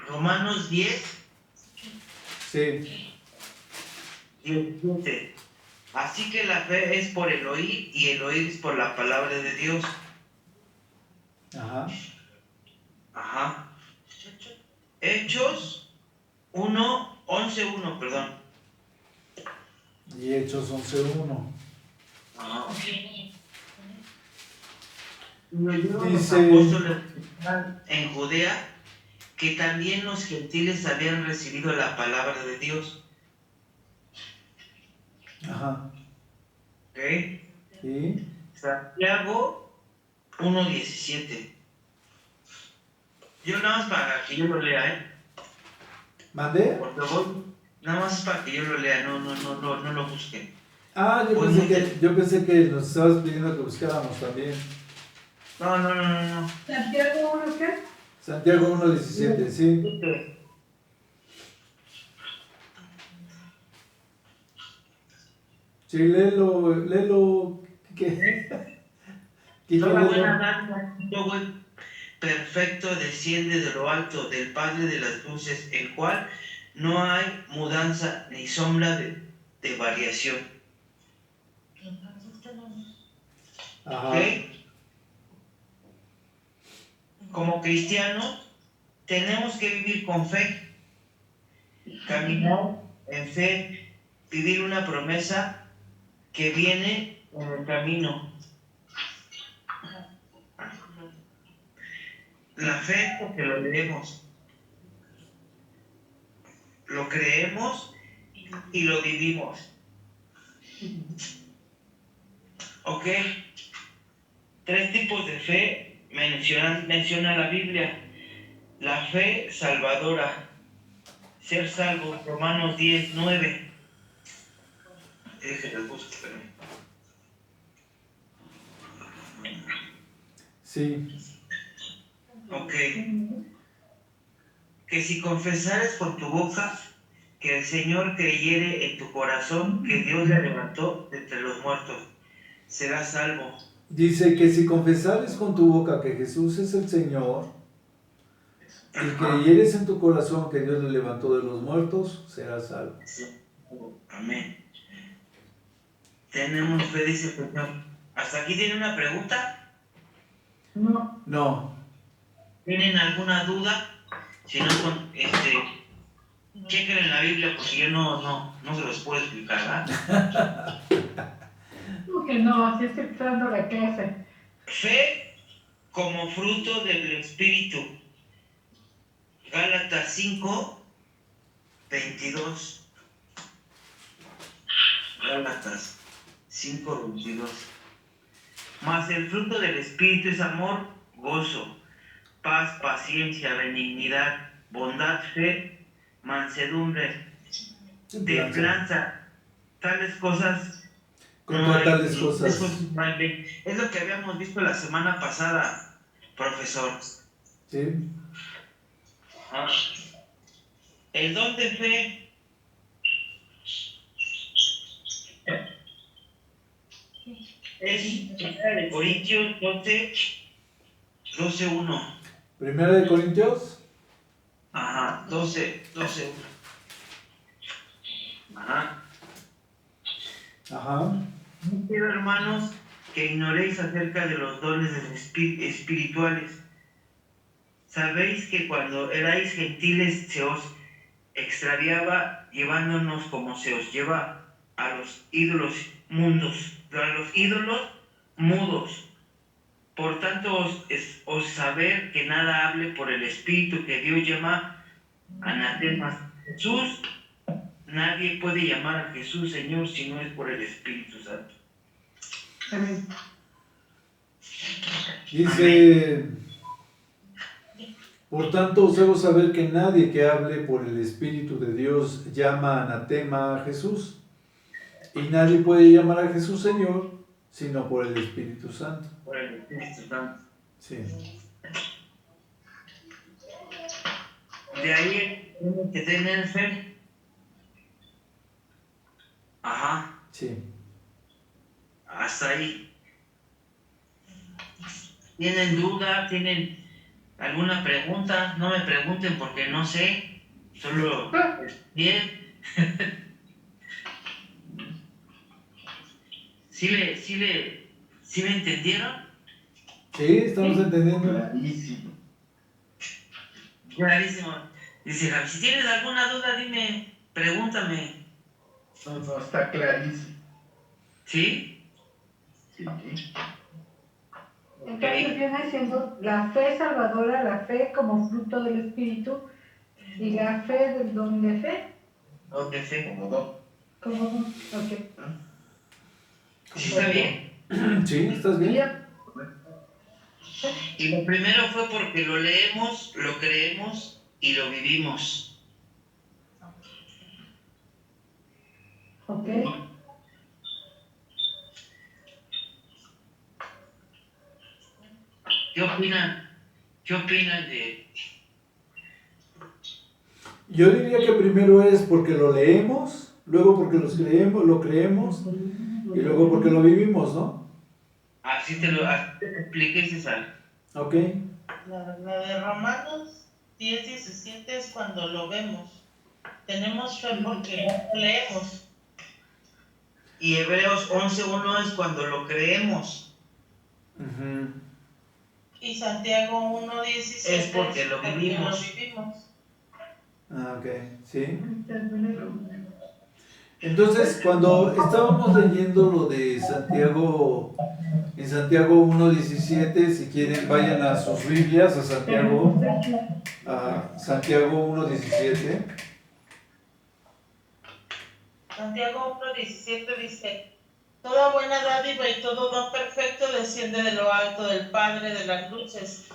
Speaker 4: Romanos 10,
Speaker 1: Sí.
Speaker 4: 17. Así que la fe es por el oír y el oír es por la palabra de Dios.
Speaker 1: Ajá.
Speaker 4: Ajá. Hechos 1, 11:1, perdón.
Speaker 1: Y Hechos 11:1.
Speaker 4: Ajá. Los
Speaker 1: Dice-
Speaker 4: apóstoles en Judea que también los gentiles habían recibido la palabra de Dios.
Speaker 1: Ajá.
Speaker 4: ¿Ok?
Speaker 1: ¿Y?
Speaker 4: Santiago 1:17. Yo nada más para que yo lo lea,
Speaker 1: ¿Mandé?
Speaker 4: por favor. Nada más para que yo lo lea, no lo busquen.
Speaker 1: Ah, yo pensé que nos estabas pidiendo que buscáramos también.
Speaker 4: No.
Speaker 2: ¿Santiago 1 qué?
Speaker 1: Santiago 1:17, sí. Sí, léelo. ¿Qué?
Speaker 4: Toda buena dádiva, todo buen perfecto desciende de lo alto del Padre de las luces, el cual no hay mudanza ni sombra de variación.
Speaker 1: Ajá.
Speaker 4: ¿Ok? Como cristianos tenemos que vivir con fe, caminar en fe, vivir una promesa que viene en el camino. La fe porque lo leemos, lo creemos y lo vivimos. ¿Ok? 3 tipos de fe menciona la Biblia. La fe salvadora, ser salvo, Romanos 10:9. Déjenme buscar.
Speaker 1: Sí.
Speaker 4: Ok. Que si confesares con tu boca que el Señor creyere en tu corazón que Dios le levantó de entre los muertos, serás salvo.
Speaker 1: Dice que si confesares con tu boca que Jesús es el Señor y creyeres en tu corazón que Dios le levantó de los muertos, serás salvo.
Speaker 4: Amén. Tenemos fe, dice el Señor. ¿Hasta aquí tiene una pregunta?
Speaker 2: No.
Speaker 1: No.
Speaker 4: ¿Tienen alguna duda? Si no, chequen en la Biblia porque yo no se los puedo explicar, ¿verdad?
Speaker 2: Que no, así estoy esperando la clase.
Speaker 4: Fe como fruto del Espíritu. Gálatas 5:22. Gálatas 5:22. Mas el fruto del Espíritu es amor, gozo, paz, paciencia, benignidad, bondad, fe, mansedumbre, templanza. Tales cosas
Speaker 1: Contra tales cosas.
Speaker 4: Es lo que habíamos visto la semana pasada, profesor.
Speaker 1: Sí.
Speaker 4: El don de fe es 1 Corintios 12:1.
Speaker 1: Primera de Corintios.
Speaker 4: Ajá, 12:1. Ajá.
Speaker 1: Ajá.
Speaker 4: No quiero, hermanos, que ignoréis acerca de los dones espirituales. Sabéis que cuando erais gentiles se os extraviaba llevándonos como se os lleva a los ídolos mudos. Por tanto, os saber que nada hable por el Espíritu que Dios llama anatemas. Jesús, nadie puede llamar a Jesús Señor si no es por el Espíritu Santo.
Speaker 2: Amén.
Speaker 1: Dice, por tanto os hago saber que nadie que hable por el Espíritu de Dios llama anatema a Jesús, y nadie puede llamar a Jesús Señor sino por el Espíritu Santo.
Speaker 4: Por el Espíritu Santo.
Speaker 1: Sí.
Speaker 4: De ahí tenemos que tener fe. Ajá.
Speaker 1: Sí.
Speaker 4: Hasta ahí. ¿Tienen duda? ¿Tienen ¿Alguna pregunta? No me pregunten porque no sé. Solo bien. ¿Sí le entendieron?
Speaker 1: Sí, estamos entendiendo.
Speaker 3: Clarísimo.
Speaker 4: Clarísimo. Dice Javi, si tienes alguna duda, dime, pregúntame.
Speaker 3: No, está clarísimo.
Speaker 4: ¿Sí?
Speaker 3: Sí.
Speaker 2: Entonces viene siendo la fe salvadora, la fe como fruto del Espíritu y la fe del don de fe.
Speaker 4: ¿Dónde fe?
Speaker 3: Como don.
Speaker 2: Como don. Ok.
Speaker 4: ¿Sí está bien?
Speaker 1: Sí, ¿estás bien?
Speaker 2: Ya.
Speaker 4: Y lo primero fue porque lo leemos, lo creemos y lo vivimos.
Speaker 2: Ok.
Speaker 4: ¿Qué opinan? ¿Qué opinan de...?
Speaker 1: Yo diría que primero es porque lo leemos, luego porque lo creemos y luego porque lo vivimos, ¿no?
Speaker 4: Así te expliqué, César.
Speaker 1: Ok.
Speaker 5: La de Romanos 10:17 es cuando lo vemos. Tenemos fe porque lo leemos.
Speaker 4: Y Hebreos 11:1 es cuando lo creemos.
Speaker 1: Ujú.
Speaker 5: Y Santiago 1:17
Speaker 4: Es porque lo vivimos.
Speaker 5: lo vivimos.
Speaker 1: Ah, ok, sí. Entonces, cuando estábamos leyendo lo de Santiago, en Santiago 1:17, si quieren vayan a sus Biblias, a Santiago 1:17.
Speaker 5: Santiago 1:17 dice: Toda buena dádiva y todo don perfecto desciende de lo alto del Padre de las luces,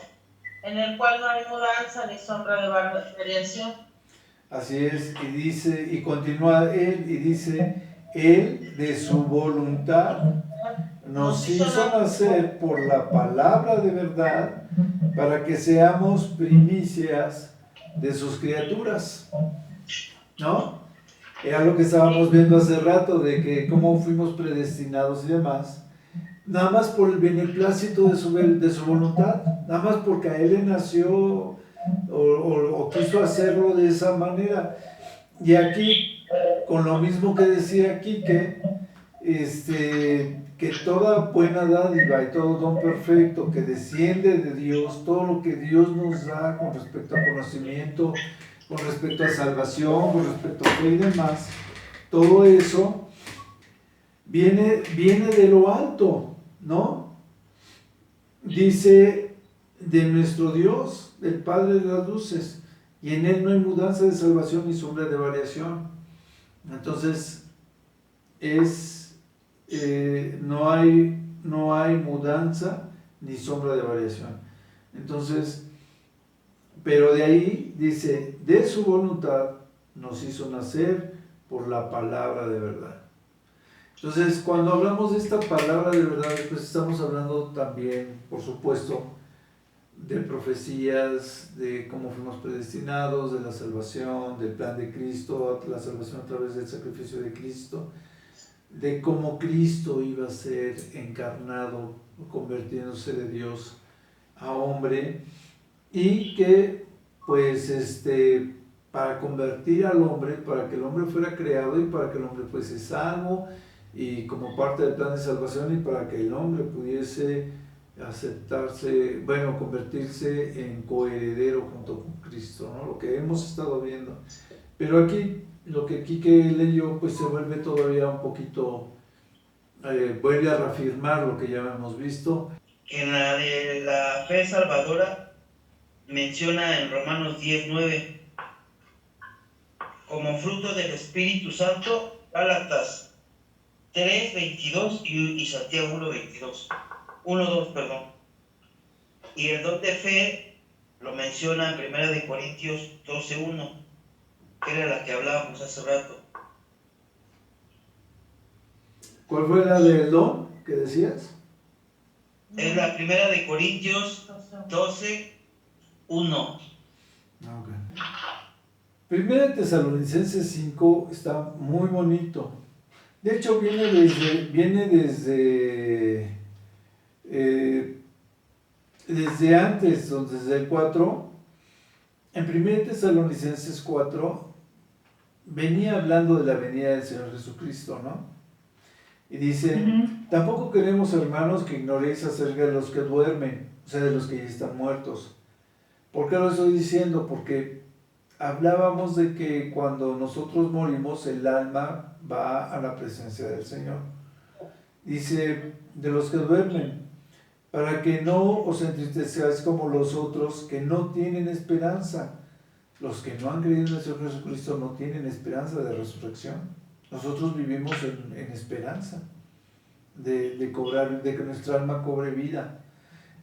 Speaker 5: en el cual no hay mudanza ni sombra de variación.
Speaker 1: Así es, y dice, y continúa él, y dice, él de su voluntad nos hizo nacer por la palabra de verdad para que seamos primicias de sus criaturas, ¿no? Era lo que estábamos viendo hace rato, de que cómo fuimos predestinados y demás, nada más por el beneplácito de su voluntad, nada más porque a él le nació o quiso hacerlo de esa manera. Y aquí, con lo mismo que decía Quique, que toda buena dádiva y todo don perfecto que desciende de Dios, todo lo que Dios nos da con respecto a conocimiento, con respecto a salvación, con respecto a fe y demás, todo eso viene de lo alto, ¿no? Dice de nuestro Dios, el Padre de las luces, y en él no hay mudanza de salvación ni sombra de variación. Entonces, no hay mudanza ni sombra de variación. Entonces, pero de ahí dice, de su voluntad nos hizo nacer por la palabra de verdad. Entonces, cuando hablamos de esta palabra de verdad, pues estamos hablando también, por supuesto, de profecías, de cómo fuimos predestinados, de la salvación, del plan de Cristo, la salvación a través del sacrificio de Cristo, de cómo Cristo iba a ser encarnado, convirtiéndose de Dios a hombre, y que pues para convertir al hombre, para que el hombre fuera creado y para que el hombre fuese salvo, y como parte del plan de salvación, y para que el hombre pudiese convertirse en coheredero junto con Cristo, ¿no? Lo que hemos estado viendo. Pero aquí, lo que Quique leyó, pues se vuelve todavía un poquito, vuelve a reafirmar lo que ya hemos visto.
Speaker 4: En la de la fe salvadora menciona en Romanos 10:9, como fruto del Espíritu Santo, Gálatas 3:22 y Santiago 1:2, perdón. Y el don de fe lo menciona en 1 Corintios 12:1, que era la que hablábamos hace rato.
Speaker 1: ¿Cuál fue la del don que decías?
Speaker 4: Es la 1 Corintios 12:1.
Speaker 1: Okay. Primera Tesalonicenses 5 está muy bonito. De hecho, desde antes, desde el 4, en 1 Tesalonicenses 4, venía hablando de la venida del Señor Jesucristo, ¿no? Y dice, tampoco queremos, hermanos, que ignoréis acerca de los que duermen, o sea, de los que ya están muertos. ¿Por qué lo estoy diciendo? Porque hablábamos de que cuando nosotros morimos, el alma va a la presencia del Señor. Dice, de los que duermen, para que no os entristezcáis como los otros que no tienen esperanza. Los que no han creído en el Señor Jesucristo no tienen esperanza de resurrección. Nosotros vivimos en esperanza de que nuestra alma cobre vida.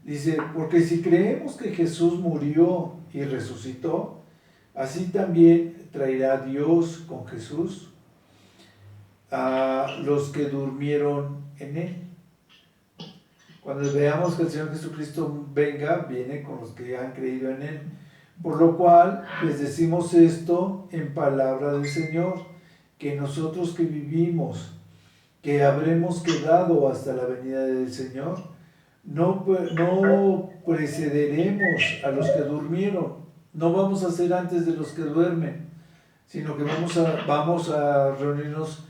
Speaker 1: Dice, porque si creemos que Jesús murió y resucitó, así también traerá Dios con Jesús a los que durmieron en Él. Cuando veamos que el Señor Jesucristo venga, viene con los que han creído en Él. Por lo cual les decimos esto en palabra del Señor, que nosotros que vivimos, que habremos quedado hasta la venida del Señor, no precederemos a los que durmieron, no vamos a ser antes de los que duermen, sino que vamos a reunirnos,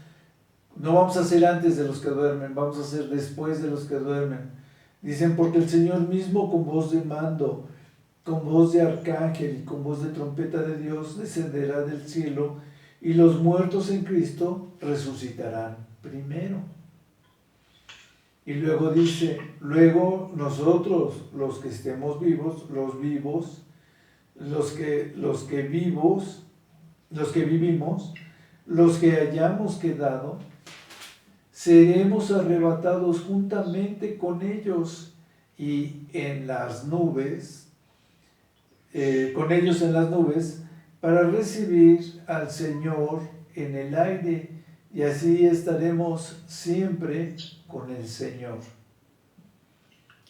Speaker 1: no vamos a ser antes de los que duermen, vamos a ser después de los que duermen. Dicen, porque el Señor mismo con voz de mando, con voz de arcángel y con voz de trompeta de Dios descenderá del cielo, y los muertos en Cristo resucitarán primero. Y luego dice, luego nosotros, los que estemos vivos, los que vivimos, los que hayamos quedado, seremos arrebatados juntamente con ellos y en las nubes, con ellos en las nubes, para recibir al Señor en el aire, y así estaremos siempre con el Señor.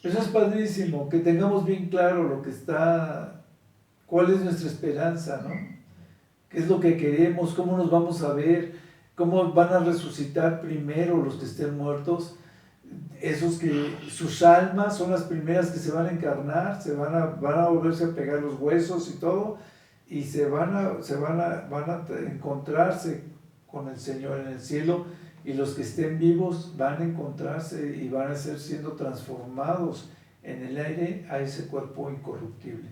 Speaker 1: Eso es padrísimo, que tengamos bien claro lo que está, cuál es nuestra esperanza, ¿no? ¿Qué es lo que queremos? ¿Cómo nos vamos a ver? ¿Cómo van a resucitar primero los que estén muertos? Esos que sus almas son las primeras que se van a encarnar, van a volverse a pegar los huesos y todo, y van a encontrarse con el Señor en el cielo, y los que estén vivos van a encontrarse y van a ser siendo transformados en el aire a ese cuerpo incorruptible.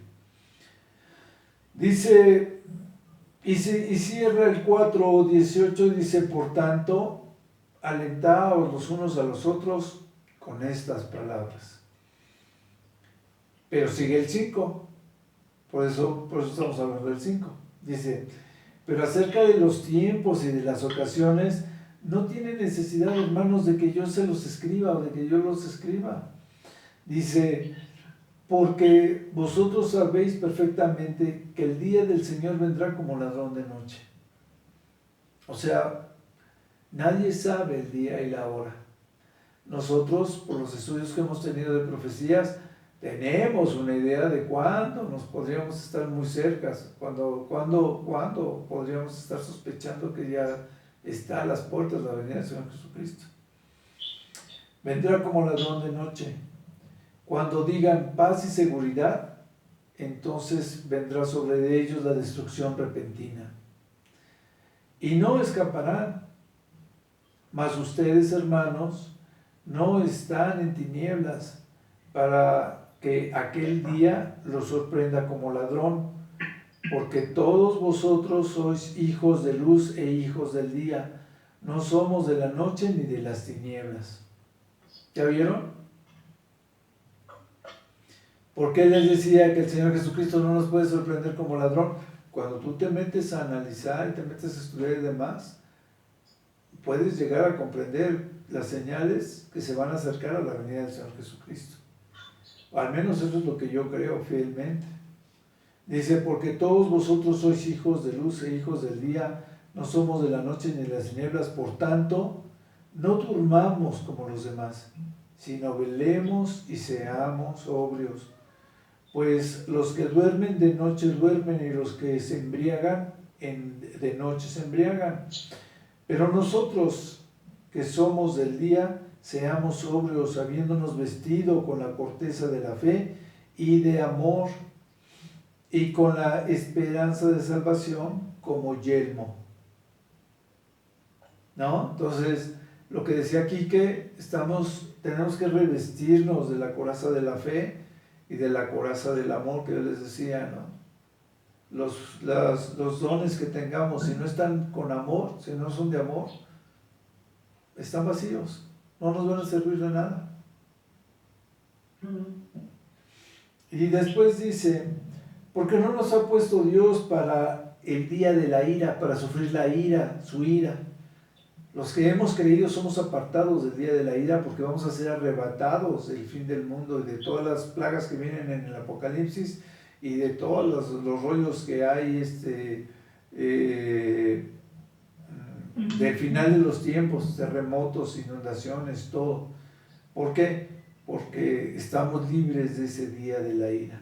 Speaker 1: Dice, y cierra el 4:18, dice, por tanto, alentaos los unos a los otros con estas palabras. Pero sigue el 5, por eso estamos hablando del 5. Dice, pero acerca de los tiempos y de las ocasiones, no tiene necesidad, hermanos, de que yo se los escriba o de que yo los escriba. Dice, porque vosotros sabéis perfectamente que el día del Señor vendrá como ladrón de noche. O sea, nadie sabe el día y la hora. Nosotros, por los estudios que hemos tenido de profecías, tenemos una idea de cuándo nos podríamos estar muy cerca, cuándo podríamos estar sospechando que ya está a las puertas de la venida del Señor Jesucristo. Vendrá como ladrón de noche. Cuando digan paz y seguridad, entonces vendrá sobre ellos la destrucción repentina. Y no escaparán. Mas ustedes, hermanos, no están en tinieblas para que aquel día los sorprenda como ladrón, porque todos vosotros sois hijos de luz e hijos del día. No somos de la noche ni de las tinieblas. ¿Ya vieron? ¿Por qué les decía que el Señor Jesucristo no nos puede sorprender como ladrón? Cuando tú te metes a analizar y te metes a estudiar y demás, puedes llegar a comprender las señales que se van a acercar a la venida del Señor Jesucristo. O al menos eso es lo que yo creo fielmente. Dice, porque todos vosotros sois hijos de luz e hijos del día, no somos de la noche ni de las tinieblas, por tanto, no durmamos como los demás, sino velemos y seamos sobrios. Pues los que duermen de noche duermen, y los que se embriagan de noche se embriagan. Pero nosotros, que somos del día, seamos sobrios, habiéndonos vestido con la corteza de la fe y de amor, y con la esperanza de salvación como yelmo. ¿No? Entonces, lo que decía aquí que tenemos que revestirnos de la coraza de la fe y de la coraza del amor que yo les decía, ¿no? Los dones que tengamos, si no están con amor, si no son de amor, están vacíos, no nos van a servir de nada. Y después dice, porque no nos ha puesto Dios para el día de la ira, para sufrir la ira, su ira. Los que hemos creído somos apartados del día de la ira porque vamos a ser arrebatados del fin del mundo y de todas las plagas que vienen en el Apocalipsis y de todos los rollos que hay del final de los tiempos, terremotos, inundaciones, todo. ¿Por qué? Porque estamos libres de ese día de la ira.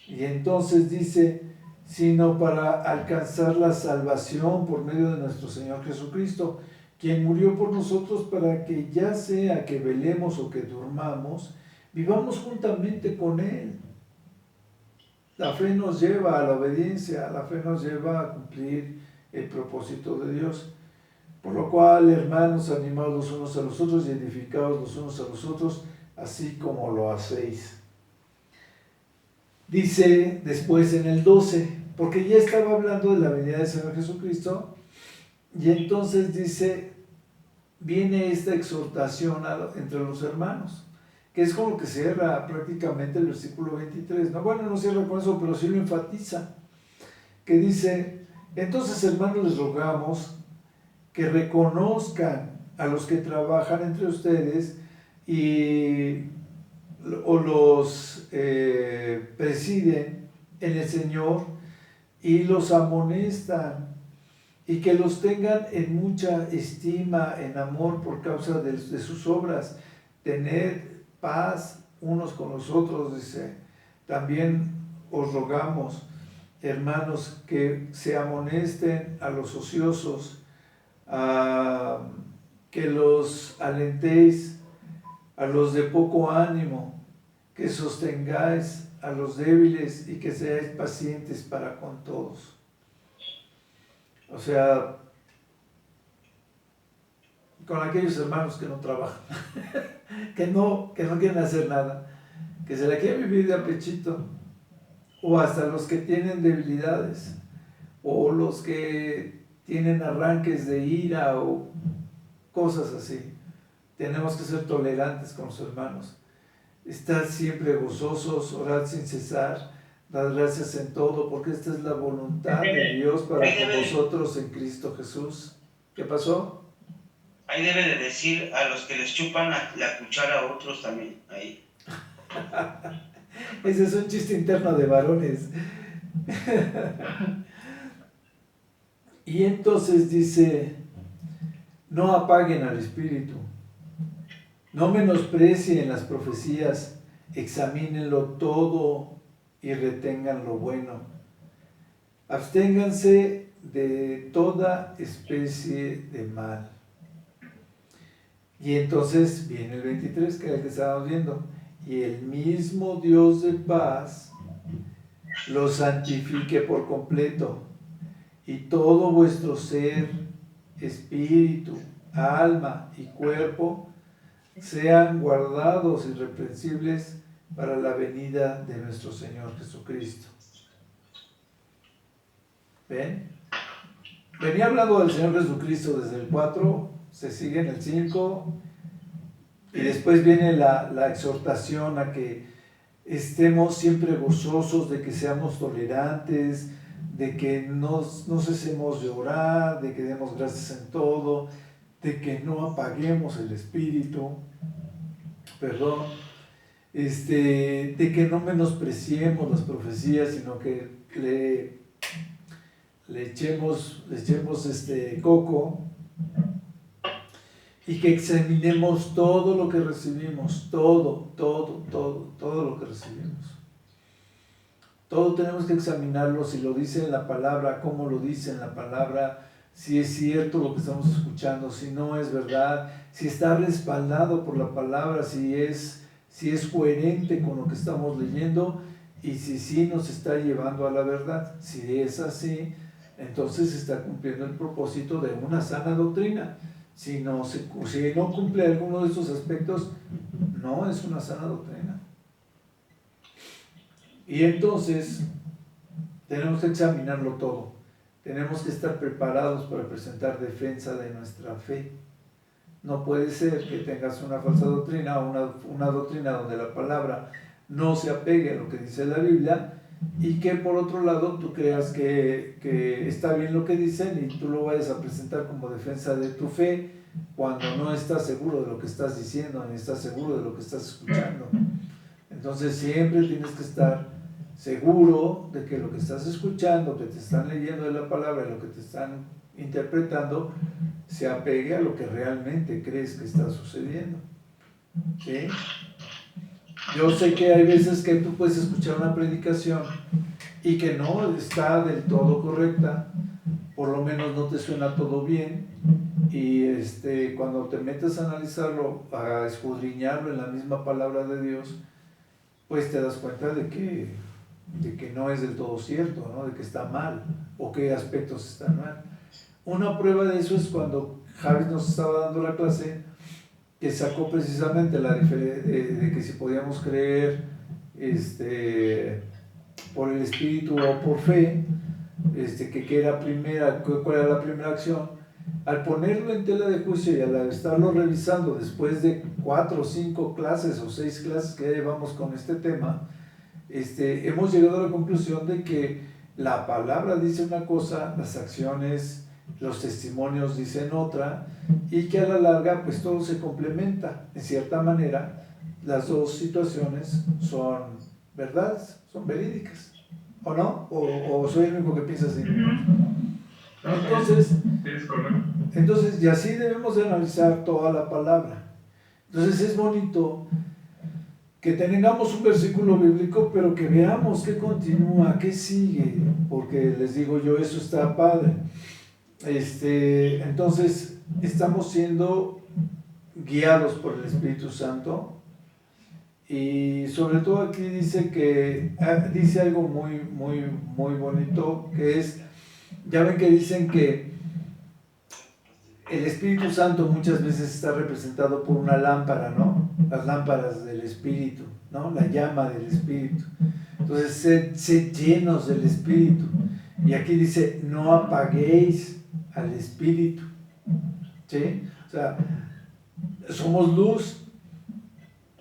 Speaker 1: Y entonces dice, sino para alcanzar la salvación por medio de nuestro Señor Jesucristo, quien murió por nosotros para que ya sea que velemos o que durmamos, vivamos juntamente con Él. La fe nos lleva a la obediencia, la fe nos lleva a cumplir el propósito de Dios. Por lo cual, hermanos, animados los unos a los otros y edificados los unos a los otros, así como lo hacéis. Dice después en el 12, porque ya estaba hablando de la venida del Señor Jesucristo, y entonces dice, viene esta exhortación entre los hermanos, que es como que cierra prácticamente el versículo 23, ¿no? Bueno, no cierra con eso, pero sí lo enfatiza, que dice, entonces hermanos les rogamos que reconozcan a los que trabajan entre ustedes o los presiden en el Señor y los amonestan y que los tengan en mucha estima, en amor por causa de sus obras. Tened paz unos con los otros, dice. También os rogamos, hermanos, que se amonesten a los ociosos, que los alentéis a los de poco ánimo, que sostengáis a los débiles y que seáis pacientes para con todos. O sea, con aquellos hermanos que no trabajan, que no quieren hacer nada, que se la quieren vivir de a pechito, o hasta los que tienen debilidades, o los que tienen arranques de ira o cosas así. Tenemos que ser tolerantes con los hermanos, estar siempre gozosos, orar sin cesar, dar gracias en todo, porque esta es la voluntad de Dios para con vosotros en Cristo Jesús. ¿Qué pasó?
Speaker 4: Ahí debe de decir a los que les chupan la cuchara a otros también, ahí.
Speaker 1: Ese es un chiste interno de varones. Y entonces dice, no apaguen al espíritu, no menosprecien las profecías, examínenlo todo y retengan lo bueno. Absténganse de toda especie de mal. Y entonces viene el 23, que es el que estábamos viendo. Y el mismo Dios de paz los santifique por completo, y todo vuestro ser, espíritu, alma y cuerpo sean guardados irreprensibles para la venida de nuestro Señor Jesucristo. ¿Ven? Venía hablando del Señor Jesucristo desde el 4, se sigue en el 5, y después viene la exhortación a que estemos siempre gozosos, de que seamos tolerantes, de que no cesemos de orar, de que demos gracias en todo, de que no apaguemos el espíritu, de que no menospreciemos las profecías, sino que le echemos coco, y que examinemos todo lo que recibimos, todo lo que recibimos. Todo tenemos que examinarlo, si lo dice en la palabra, cómo lo dice en la palabra, si es cierto lo que estamos escuchando, si no es verdad, si está respaldado por la palabra, si si es coherente con lo que estamos leyendo y si sí nos está llevando a la verdad. Si es así, entonces está cumpliendo el propósito de una sana doctrina. Si no cumple alguno de esos aspectos, no es una sana doctrina. Y entonces tenemos que examinarlo todo. Tenemos que estar preparados para presentar defensa de nuestra fe. No puede ser que tengas una falsa doctrina o una doctrina donde la palabra no se apegue a lo que dice la Biblia y que por otro lado tú creas que está bien lo que dicen y tú lo vayas a presentar como defensa de tu fe cuando no estás seguro de lo que estás diciendo ni estás seguro de lo que estás escuchando. Entonces siempre tienes que estar seguro de que lo que estás escuchando, que te están leyendo de la palabra, lo que te están interpretando, se apegue a lo que realmente crees que está sucediendo. ¿Sí? Yo sé que hay veces que tú puedes escuchar una predicación y que no está del todo correcta, por lo menos no te suena todo bien, y cuando te metes a analizarlo, a escudriñarlo en la misma palabra de Dios, pues te das cuenta de que no es del todo cierto, ¿no? De que está mal, o qué aspectos están mal. Una prueba de eso es cuando Javi nos estaba dando la clase, que sacó precisamente la diferencia de que si podíamos creer por el Espíritu o por fe, que era cuál era la primera acción. Al ponerlo en tela de juicio y al estarlo revisando después de 4 o 5 clases o 6 clases que ya llevamos con este tema, hemos llegado a la conclusión de que la palabra dice una cosa, las acciones, los testimonios dicen otra, y que a la larga pues todo se complementa. En cierta manera, las dos situaciones son verdades, son verídicas, ¿o no? ¿O soy el único que piensa así? Entonces, y así debemos de analizar toda la palabra. Entonces es bonito que tengamos un versículo bíblico, pero que veamos qué continúa, qué sigue, porque les digo yo, eso está padre. Entonces, estamos siendo guiados por el Espíritu Santo, y sobre todo aquí dice algo muy, muy, muy bonito, que es, ya ven que dicen que el Espíritu Santo muchas veces está representado por una lámpara, ¿no? Las lámparas del Espíritu, ¿no? La llama del Espíritu. Entonces, sed llenos del Espíritu. Y aquí dice, no apaguéis al Espíritu. ¿Sí? O sea, somos luz.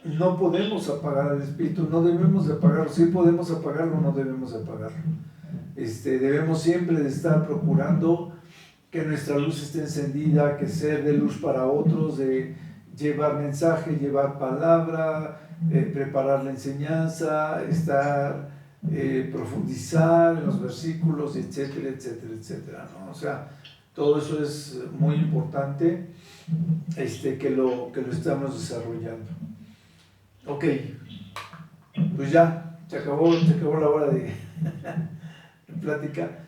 Speaker 1: No podemos apagar al Espíritu, no debemos de apagarlo. Sí podemos apagarlo, no debemos de apagarlo. Debemos siempre de estar procurando que nuestra luz esté encendida, que ser de luz para otros, de llevar mensaje, llevar palabra, preparar la enseñanza, profundizar en los versículos, etcétera, etcétera, etcétera, ¿no? O sea, todo eso es muy importante, que lo estamos desarrollando. Ok, pues ya, se acabó la hora de plática.